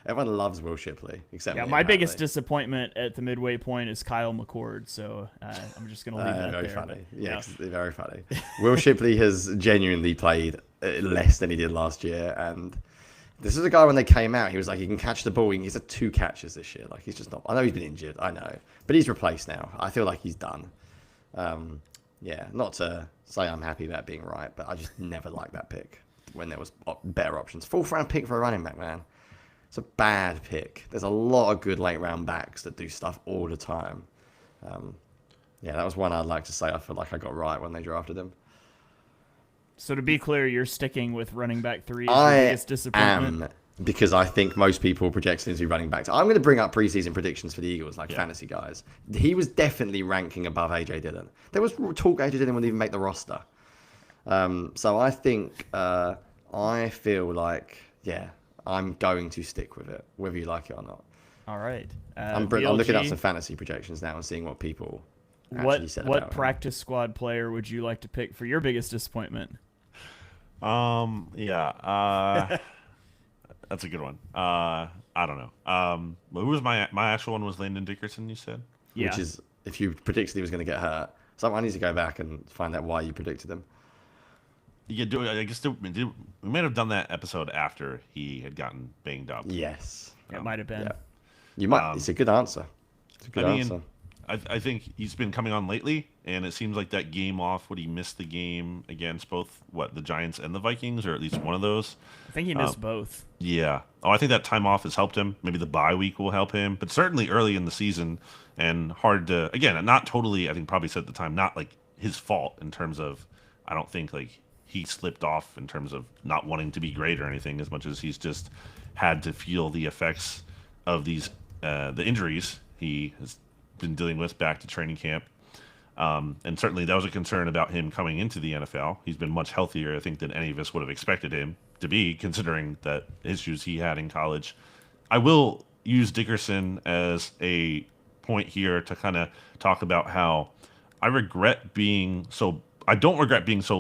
Everyone loves Will Shipley, except Yeah, me, my biggest apparently. disappointment at the midway point is Kyle McCord, so I'm just going to leave that Very there. funny. but, Yeah, very funny. Will Shipley has genuinely played less than he did last year, and this is a guy when they came out, he was like, he can catch the ball. He's had 2 catches this year. Like, he's just not. I know he's been injured, I know, but he's replaced now. I feel like he's done. Yeah, not to say I'm happy about being right, but I just never liked that pick when there was better options. 4th round pick for a running back, man. It's a bad pick. There's a lot of good late round backs that do stuff all the time. Yeah, that was one I'd like to say I feel like I got right when they drafted him. So to be clear, you're sticking with running back 3 as your biggest disappointment. Because I think most people project him to be running back. I'm going to bring up preseason predictions for the Eagles, like fantasy guys. He was definitely ranking above AJ Dillon. There was talk AJ Dillon wouldn't even make the roster. So I think I feel like I'm going to stick with it, whether you like it or not. All right. I'm BLG, looking at some fantasy projections now and seeing what people actually said about What him. practice squad player would you like to pick for your biggest disappointment? That's a good one. I don't know. Who was my actual one? Was Landon Dickerson? You said. Yeah. Which is, if you predicted he was going to get hurt, so I need to go back and find out why you predicted him. Yeah, I guess we might have done that episode after he had gotten banged up. Yes. It might have been. Yeah. You might. It's a good answer. It's a good answer. I think he's been coming on lately, and it seems like that game off when he missed the game against both the Giants and the Vikings, or at least one of those. I think he missed both. Yeah. Oh, I think that time off has helped him. Maybe the bye week will help him, but certainly early in the season, and hard to, again, not totally, I think probably said at the time, not like his fault in terms of, I don't think like he slipped off in terms of not wanting to be great or anything, as much as he's just had to feel the effects of these, the injuries he has been dealing with back to training camp. And certainly that was a concern about him coming into the NFL. He's been much healthier, I think, than any of us would have expected him to be, considering the issues he had in college. I will use Dickerson as a point here to kind of talk about how I don't regret being so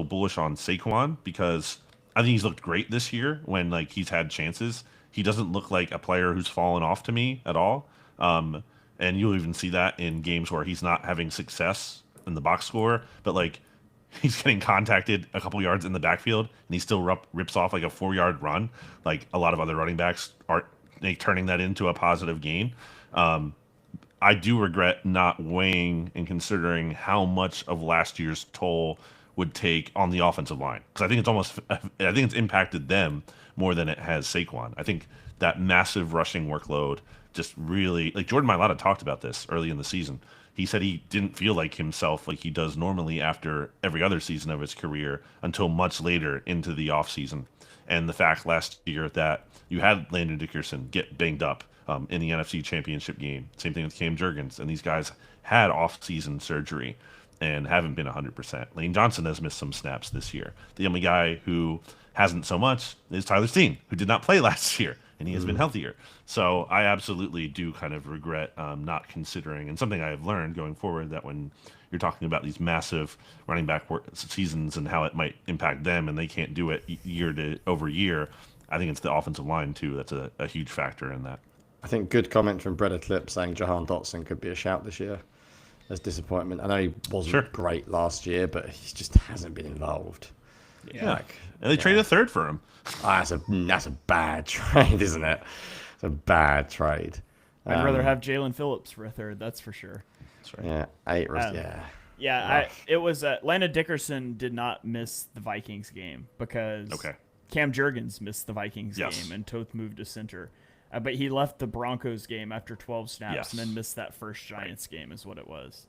bullish on Saquon, because I think he's looked great this year when like he's had chances. He doesn't look like a player who's fallen off to me at all. And you'll even see that in games where he's not having success in the box score, but like he's getting contacted a couple yards in the backfield and he still rips off like a 4-yard run. Like a lot of other running backs aren't turning that into a positive gain. I do regret not weighing and considering how much of last year's toll would take on the offensive line, because I think it's impacted them more than it has Saquon. I think that massive rushing workload just really, like Jordan Mailata talked about this early in the season. He said he didn't feel like himself like he does normally after every other season of his career until much later into the offseason. And the fact last year that you had Landon Dickerson get banged up in the NFC Championship game. Same thing with Cam Jurgens. And these guys had off-season surgery and haven't been 100%. Lane Johnson has missed some snaps this year. The only guy who hasn't so much is Tyler Steen, who did not play last year, and he has been healthier. So I absolutely do kind of regret not considering, and something I have learned going forward, that when you're talking about these massive running back seasons and how it might impact them and they can't do it year to over year, I think it's the offensive line too. That's a huge factor in that. I think good comment from Breda Clip saying Jahan Dotson could be a shout this year as disappointment. I know he wasn't great last year, but he just hasn't been involved. Yeah. And they traded a third for him. That's a bad trade, isn't it? It's a bad trade. I'd rather have Jaylen Phillips for a third, that's for sure. That's right. Yeah, Yeah, it was Landon Dickerson did not miss the Vikings game because Cam Jurgens missed the Vikings game and Toth moved to center. But he left the Broncos game after 12 snaps and then missed that first Giants game is what it was.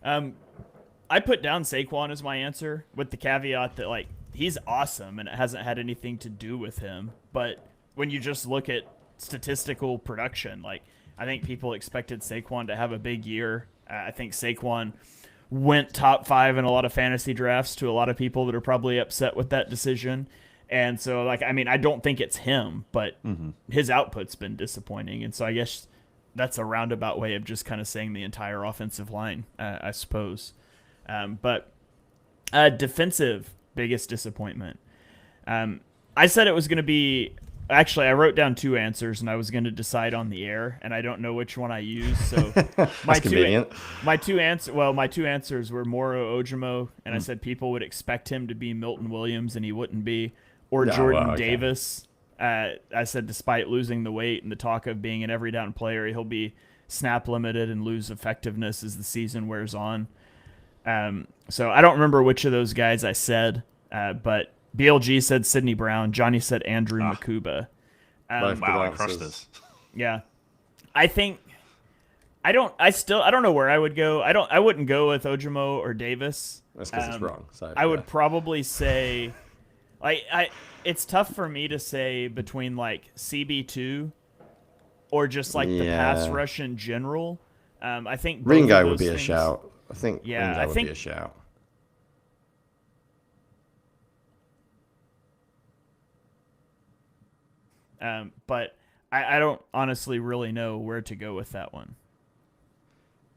I put down Saquon as my answer with the caveat that like he's awesome and it hasn't had anything to do with him. But when you just look at statistical production, like I think people expected Saquon to have a big year. I think Saquon went top 5 in a lot of fantasy drafts to a lot of people that are probably upset with that decision. And so, like, I mean, I don't think it's him, but his output's been disappointing. And so I guess that's a roundabout way of just kind of saying the entire offensive line, I suppose. But defensive biggest disappointment. I said it was going to be. Actually, I wrote down 2 answers, and I was going to decide on the air, and I don't know which one I used. So That's convenient. my two answers were Moro Ojimo, and I said people would expect him to be Milton Williams, and he wouldn't be, or Jordan Davis. I said despite losing the weight and the talk of being an every down player, he'll be snap limited and lose effectiveness as the season wears on. So I don't remember which of those guys I said, but BLG said Sidney Brown. Jonny said Andrew Makuba. Wow, I crushed this. Yeah. I don't know where I would go. I wouldn't go with Ojimo or Davis. That's because it's wrong. So, I would probably say, it's tough for me to say between like CB2 or just like the pass rush in general. I think Ringo would be a shout. I think Ringo would be a shout. But I don't honestly really know where to go with that one.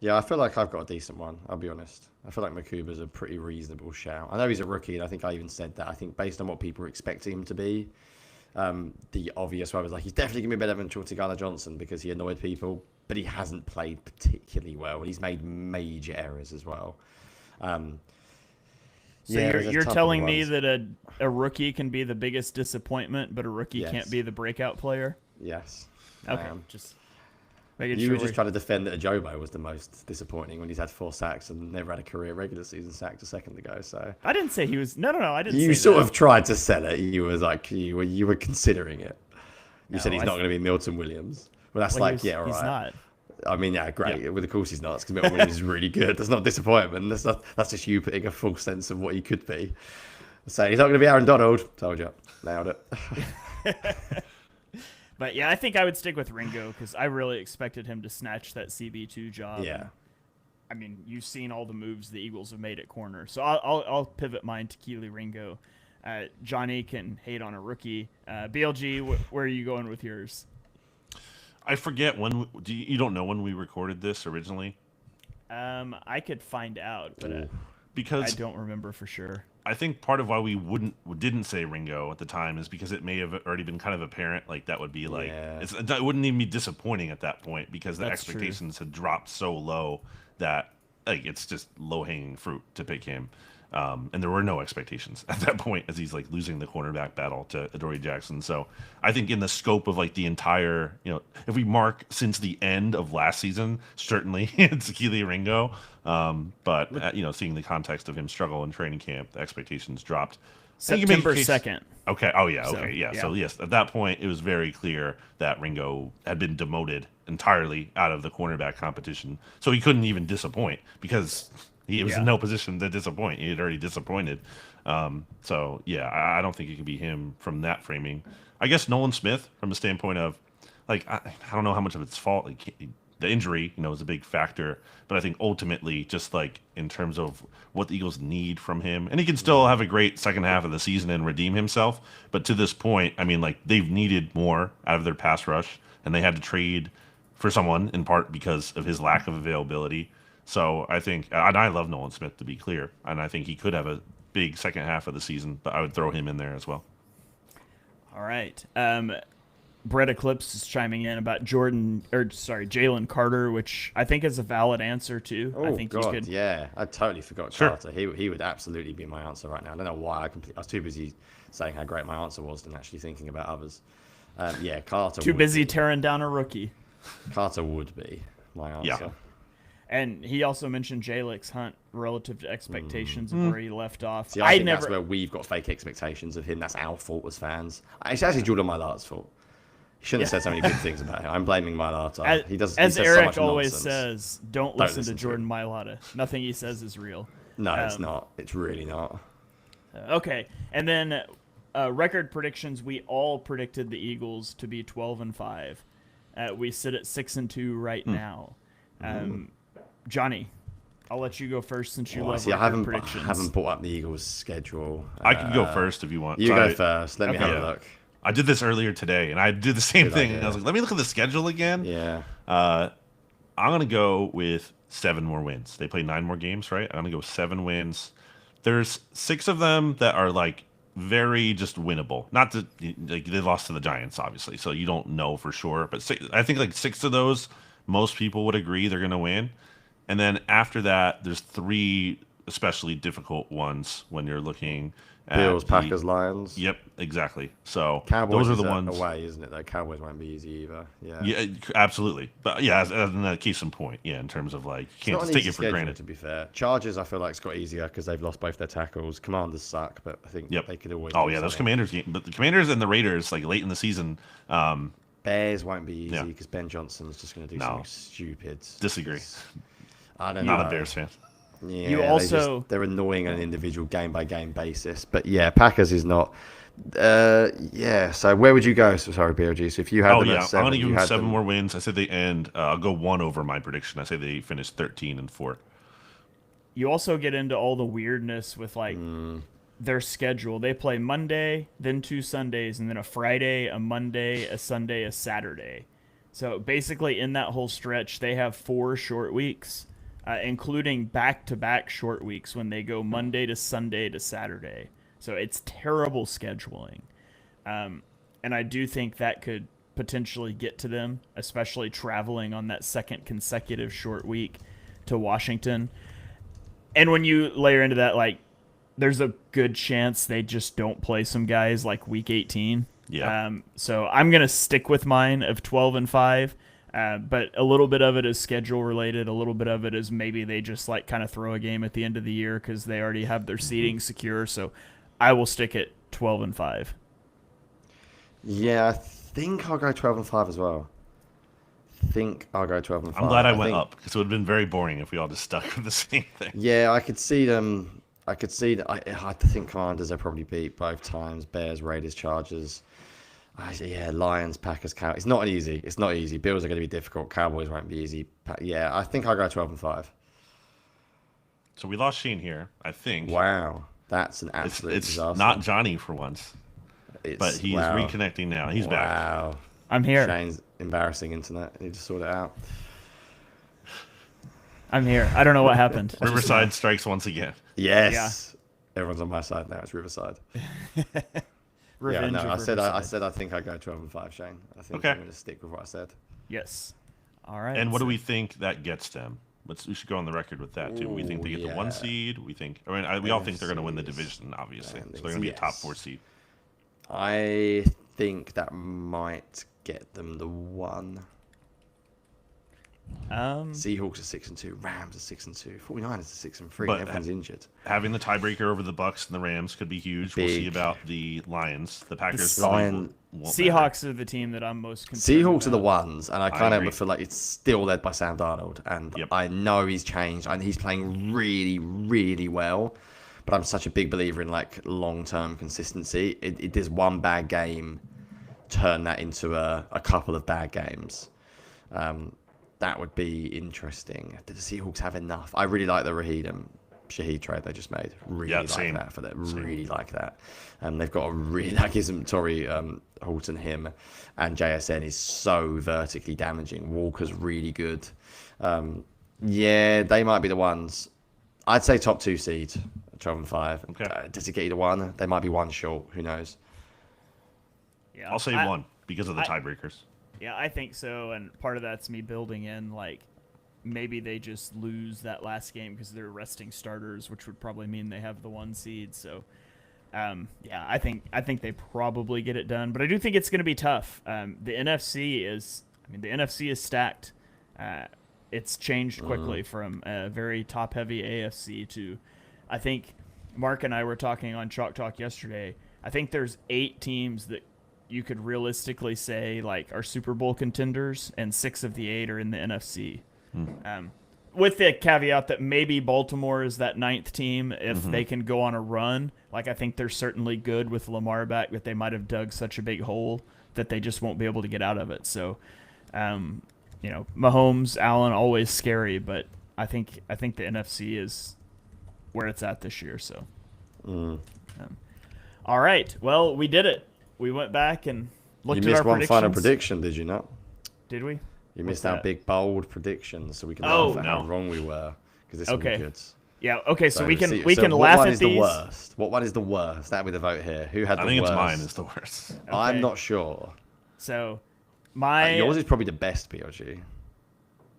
Yeah, I feel like I've got a decent one. I'll be honest. I feel like Makuba's a pretty reasonable shout. I know he's a rookie, and I think I even said that. I think based on what people were expecting him to be, the obvious one was like, he's definitely going to be better than Chautigana Johnson because he annoyed people, but he hasn't played particularly well, and he's made major errors as well. So you're telling me that a rookie can be the biggest disappointment, but a rookie can't be the breakout player? Yes. Okay, just making you sure. were just trying to defend that Ajobo was the most disappointing when he's had 4 sacks and never had a career regular season sack a second ago. So I didn't say he was. No, I didn't. You say sort that. of tried to sell it. You was like you were considering it. You said he's not going to be Milton Williams. Well, that's all right. He's not. I mean, yeah, great. Yeah. Well, of course he's not, because Milton Williams is really good. That's not disappointment. That's just you putting a full sense of what he could be. So he's not going to be Aaron Donald. Told you. Nailed it. But yeah, I think I would stick with Ringo because I really expected him to snatch that CB2 job. Yeah. I mean, you've seen all the moves the Eagles have made at corner, so I'll pivot mine to Keely Ringo. Jonny can hate on a rookie. BLG, where are you going with yours? I forget when. You don't know when we recorded this originally? I could find out, but because I don't remember for sure. I think part of why we didn't say Ringo at the time is because it may have already been kind of apparent. Like that would be like it wouldn't even be disappointing at that point because the expectations had dropped so low that like it's just low hanging fruit to pick him. And there were no expectations at that point as he's like losing the cornerback battle to Adoree Jackson. So I think in the scope of like the entire, if we mark since the end of last season, certainly it's Keely Ringo. But seeing the context of him struggle in training camp, the expectations dropped. September 2nd. Okay. Oh yeah. Okay. Yeah. So yes, at that point it was very clear that Ringo had been demoted entirely out of the cornerback competition. So he couldn't even disappoint because he was in no position to disappoint. He had already disappointed. So, yeah, I don't think it could be him from that framing. I guess Nolan Smith from the standpoint of, like, I don't know how much of it's fault. Like, the injury, is a big factor. But I think ultimately, just, like, in terms of what the Eagles need from him, and he can still have a great second half of the season and redeem himself. But to this point, I mean, like, they've needed more out of their pass rush, and they had to trade for someone in part because of his lack of availability. So I think, and I love Nolan Smith to be clear, and I think he could have a big second half of the season, but I would throw him in there as well. All right. Brett Eclipse is chiming in about Jalen Carter, which I think is a valid answer too. Oh, I think God, yeah. I totally forgot Carter. He would absolutely be my answer right now. I don't know why. I was too busy saying how great my answer was than actually thinking about others. Carter. Too busy tearing down a rookie. Carter would be my answer. Yeah. And he also mentioned Jalix Hunt relative to expectations of where he left off. See, I think that's where we've got fake expectations of him. That's our fault as fans. It's actually Jordan Maila's fault. He shouldn't have said so many good things about him. I'm blaming Mailata. He says Eric so much always nonsense. says, don't listen to Jordan Mailata. Nothing he says is real. No, it's not. It's really not. Okay. And then record predictions, we all predicted the Eagles to be 12-5. We sit at 6-2 right now. Jonny, I'll let you go first since you love See, I record haven't predictions. brought up the Eagles' schedule. I can go first if you want. You So go first. Let me Okay. have a look. I did this earlier today, and I did the same Good thing. idea. I was like, let me look at the schedule again. Yeah. I'm going to go with 7 more wins. They play 9 more games, right? I'm going to go 7 wins. There's 6 of them that are like very just winnable. Not that like they lost to the Giants, obviously, so you don't know for sure. But I think like 6 of those, most people would agree they're going to win. And then after that, there's 3 especially difficult ones when you're looking at Bills, Packers, Lions. Yep, exactly. So Cowboys those are is the ones. away, isn't it? Though Cowboys won't be easy either. Yeah. Yeah, absolutely. But yeah, as a case in point, yeah, in terms of like you It's can't not just an take easy it for schedule, granted. to be fair. Chargers, I feel like it's got easier because they've lost both their tackles. Commanders suck, but I think Yep. they could always. Oh do yeah, those something. Commanders game, but the Commanders and the Raiders like late in the season. Bears won't be easy Yeah. because Ben Johnson's just going to do No. something stupid. Disagree. I don't Not know. a Bears fan. Yeah, You they also- they're annoying on an individual game by game basis. But yeah, Packers is not. Yeah. So where would you go? So sorry, BLG. So if you had Oh them yeah, at 7, I'm gonna give you them had 7 them- more wins. I said they end. I'll go 1 over my prediction. I say they finish 13-4. You also get into all the weirdness with like their schedule. They play Monday, then 2 Sundays, and then a Friday, a Monday, a Sunday, a Saturday. So basically, in that whole stretch, they have 4 short weeks, including back-to-back short weeks when they go Monday to Sunday to Saturday. So it's terrible scheduling. And I do think that could potentially get to them, especially traveling on that second consecutive short week to Washington. And when you layer into that, like, there's a good chance they just don't play some guys like week 18. Yeah. So I'm going to stick with mine of 12-5. But a little bit of it is schedule related. A little bit of it is maybe they just like kind of throw a game at the end of the year because they already have their seeding secure. So I will stick at 12-5. Yeah, I think I'll go 12-5 as well. I'll go 12-5. I'm glad I went think- up because it would have been very boring if we all just stuck with the same thing. Yeah, I could see them. I could see that. I think Commanders are probably beat both times. Bears, Raiders, Chargers. Yeah, Lions, Packers, Cowboys. It's not easy. It's not easy. Bills are going to be difficult. Cowboys won't be easy. Yeah, I think I'll go 12-5. So we lost Shane here, I think. Wow, that's an It's absolute it's disaster. not Johnny for once, It's- but he's wow. reconnecting now. He's back. Wow. I'm here. Shane's embarrassing internet. He just sort it out. I'm here. I don't know what happened. Riverside strikes once again. Yes. Everyone's on my side now. It's Riverside. Revenge yeah, no, of I said Riverside. I think I go 12-5, Shane. I think Okay. I'm going to stick with what I said. Yes. All right. And what do so- we think that gets them? We should go on the record with that too. We think they get the 1 yeah. seed. We all think they're going to win the NFCs. division, obviously. And So they're going to be a top yes. 4 seed. I think that might get them the 1. Seahawks are 6-2, Rams are 6-2, 49ers are 6-3. But- Everyone's injured. Having the tiebreaker over the Bucks and the Rams could be huge. We'll see Big. about the Lions. The Packers. The probably Lion- won't matter. Seahawks are the team that I'm most concerned Seahawks are the about. ones, and I kind agree. of feel like it's still led by Sam Darnold, and Yep. I know he's changed, and he's playing really, really well. But I'm such a big believer in like long-term consistency. It does one bad game turn that into a couple of bad games. That would be interesting. Do the Seahawks have enough? I really like the Shaheed trade they just made. Really Yeah, like same. that for them. Same. Really like that. They've got a really that gives them Torrey Horton, him, and JSN is so vertically damaging. Walker's really good. Yeah, they might be the ones. I'd say top 2 seed, 12-5. Okay. Does it get you to 1? They might be 1 short. Who knows? Yeah. I'll say I- 1 because of the tiebreakers. Yeah, I think so, and part of that's me building in like maybe they just lose that last game because they're resting starters, which would probably mean they have the 1 seed. So, yeah, I think they probably get it done, but I do think it's going to be tough. The NFC is stacked. It's changed quickly from a very top-heavy AFC to, I think Mark and I were talking on Chalk Talk yesterday. I think there's 8 teams that you could realistically say like are Super Bowl contenders, and 6 of the 8 are in the NFC. With the caveat that maybe Baltimore is that 9th team if they can go on a run. Like I think they're certainly good with Lamar back, but they might have dug such a big hole that they just won't be able to get out of it. So, Mahomes, Allen, always scary, but I think the NFC is where it's at this year. So, all right. Well, we did it. We went back and looked You at our missed one predictions. final prediction, did you not? Did we? You What's missed our that? big bold predictions, so we can Oh, laugh at how wrong we were because this will Okay. be good. Yeah. Okay. So we can see- we so can what laugh one at is these. the worst? What one is the worst? That'll be the vote here. Who had the I think worst? it's mine is the worst. I'm Okay. not sure. So my Yours is probably the best, BLG.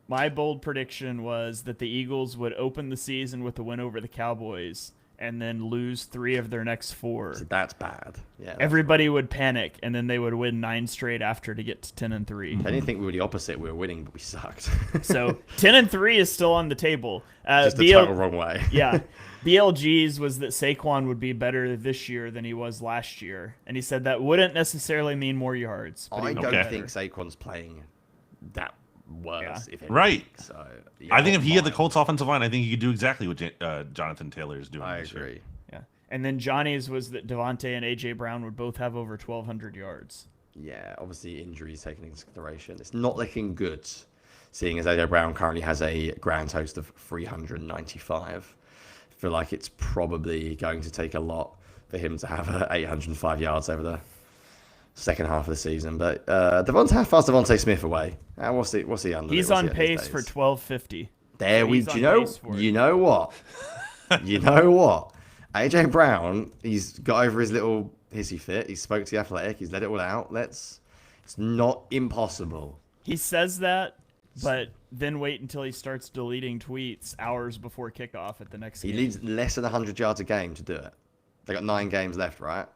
my bold prediction was that the Eagles would open the season with a win over the Cowboys and then lose 3 of their next 4. So that's bad. Yeah. Everybody would panic, and then they would win 9 straight after to get to 10-3. I didn't think we were the opposite. We were winning, but we sucked. So 10-3 is still on the table. Just the total wrong way. Yeah. BLG's was that Saquon would be better this year than he was last year, and he said that wouldn't necessarily mean more yards. But I he would don't be Okay. think better. Saquon's playing that worse. Yeah. If anything. Right. So yeah, I think if he had the fine. Colts offensive line, I think he could do exactly what Jonathan Taylor is doing. I this year. agree. Yeah. And then Johnny's was that Devontae and A.J. Brown would both have over 1,200 yards. Yeah, obviously injuries taken into consideration. It's not looking good, seeing as AJ Brown currently has a grand total of 395. I feel like it's probably going to take a lot for him to have 805 yards over the second half of the season. But how far's Devontae Smith away? What's he under? He's What's on he at these pace for days? 1,250. There So we he's on you know pace for it. you know what you know what AJ Brown, he's got over his little hissy fit. He spoke to the Athletic. He's let it all out. It's not impossible. He says that, but then wait until he starts deleting tweets hours before kickoff at the next He game. needs less than 100 yards a game to do it. They got 9 games left, right?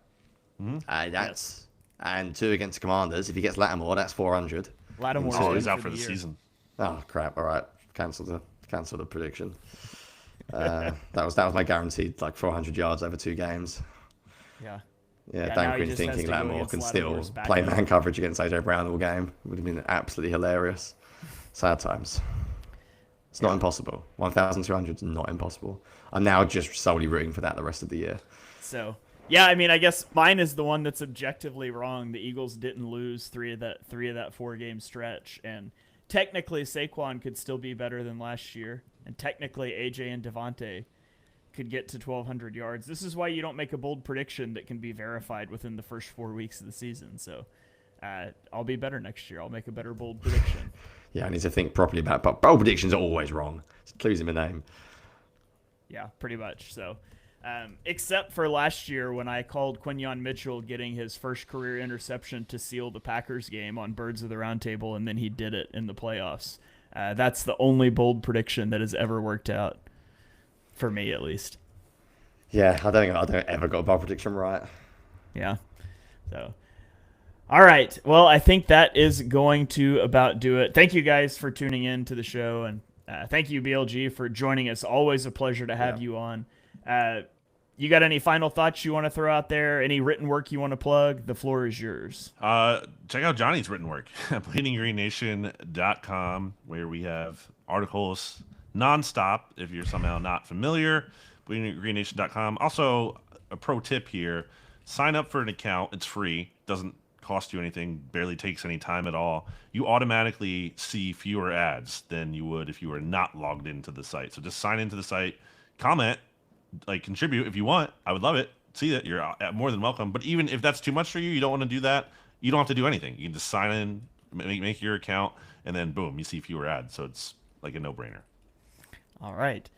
And 2 against the Commanders. If he gets Lattimore, that's 400. Lattimore's Oh, Oh, in he's out for the the year. season. Oh crap! All right, cancel the prediction. That was my guaranteed like 400 yards over 2 games. Yeah. Yeah, Yeah, Dan now he Quinn just has thinking to go Lattimore against can still Lattimore's play backup. man coverage against AJ Brown all game would have been absolutely hilarious. Sad times. It's not impossible. 1,200 is not impossible. I'm now just solely rooting for that the rest of the year. So, yeah, I mean, I guess mine is the one that's objectively wrong. The Eagles didn't lose three of that 4-game stretch, and technically Saquon could still be better than last year, and technically AJ and Devontae could get to 1,200 yards. This is why you don't make a bold prediction that can be verified within the first 4 weeks of the season. So, I'll be better next year. I'll make a better bold prediction. Yeah, I need to think properly about. But bold predictions are always wrong. It clues in my name. Yeah, pretty much. So, except for last year when I called Quinyon Mitchell getting his first career interception to seal the Packers game on Birds of the Round Table, and then he did it in the playoffs. That's the only bold prediction that has ever worked out, for me at least. Yeah, I don't ever got a bold prediction right. Yeah. So, all right. Well, I think that is going to about do it. Thank you guys for tuning in to the show, and thank you, BLG, for joining us. Always a pleasure to have you on. You got any final thoughts you want to throw out there? Any written work you want to plug? The floor is yours. Check out Johnny's written work at bleedinggreennation.com, where we have articles nonstop. If you're somehow not familiar, bleedinggreennation.com. Also, a pro tip here: sign up for an account. It's free. Doesn't cost you anything. Barely takes any time at all. You automatically see fewer ads than you would if you were not logged into the site. So just sign into the site, comment, like contribute if you want. I would love it. See that you're more than welcome. But even if that's too much for you, you don't want to do that. You don't have to do anything. You can just sign in, make your account, and then boom, you see fewer ads. So it's like a no-brainer. All right.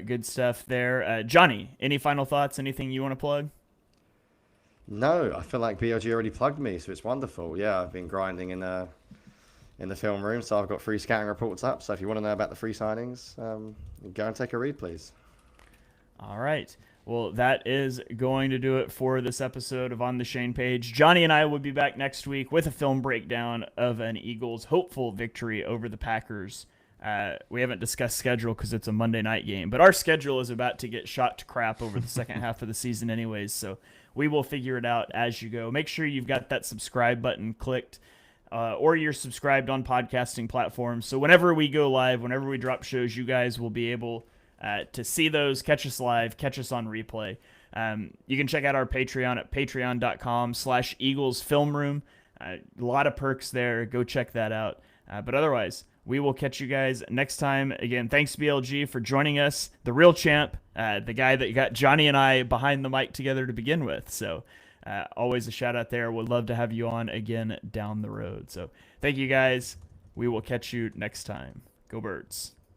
Good stuff there. Johnny, any final thoughts? Anything you want to plug? No, I feel like BLG already plugged me, so it's wonderful. Yeah, I've been grinding in the film room, so I've got free scouting reports up. So if you want to know about the free signings, go and take a read, please. All right. Well, that is going to do it for this episode of On the Shane Page. Johnny and I will be back next week with a film breakdown of an Eagles' hopeful victory over the Packers. We haven't discussed schedule because it's a Monday night game, but our schedule is about to get shot to crap over the second half of the season anyways, so we will figure it out as you go. Make sure you've got that subscribe button clicked, or you're subscribed on podcasting platforms, so whenever we go live, whenever we drop shows, you guys will be able to see those, catch us live, catch us on replay. You can check out our Patreon at patreon.com/EaglesFilmRoom. A lot of perks there. Go check that out. But otherwise, we will catch you guys next time. Again, thanks BLG for joining us, the real champ, the guy that got Jonny and I behind the mic together to begin with. So always a shout out there. Would love to have you on again down the road. So thank you guys. We will catch you next time. Go Birds.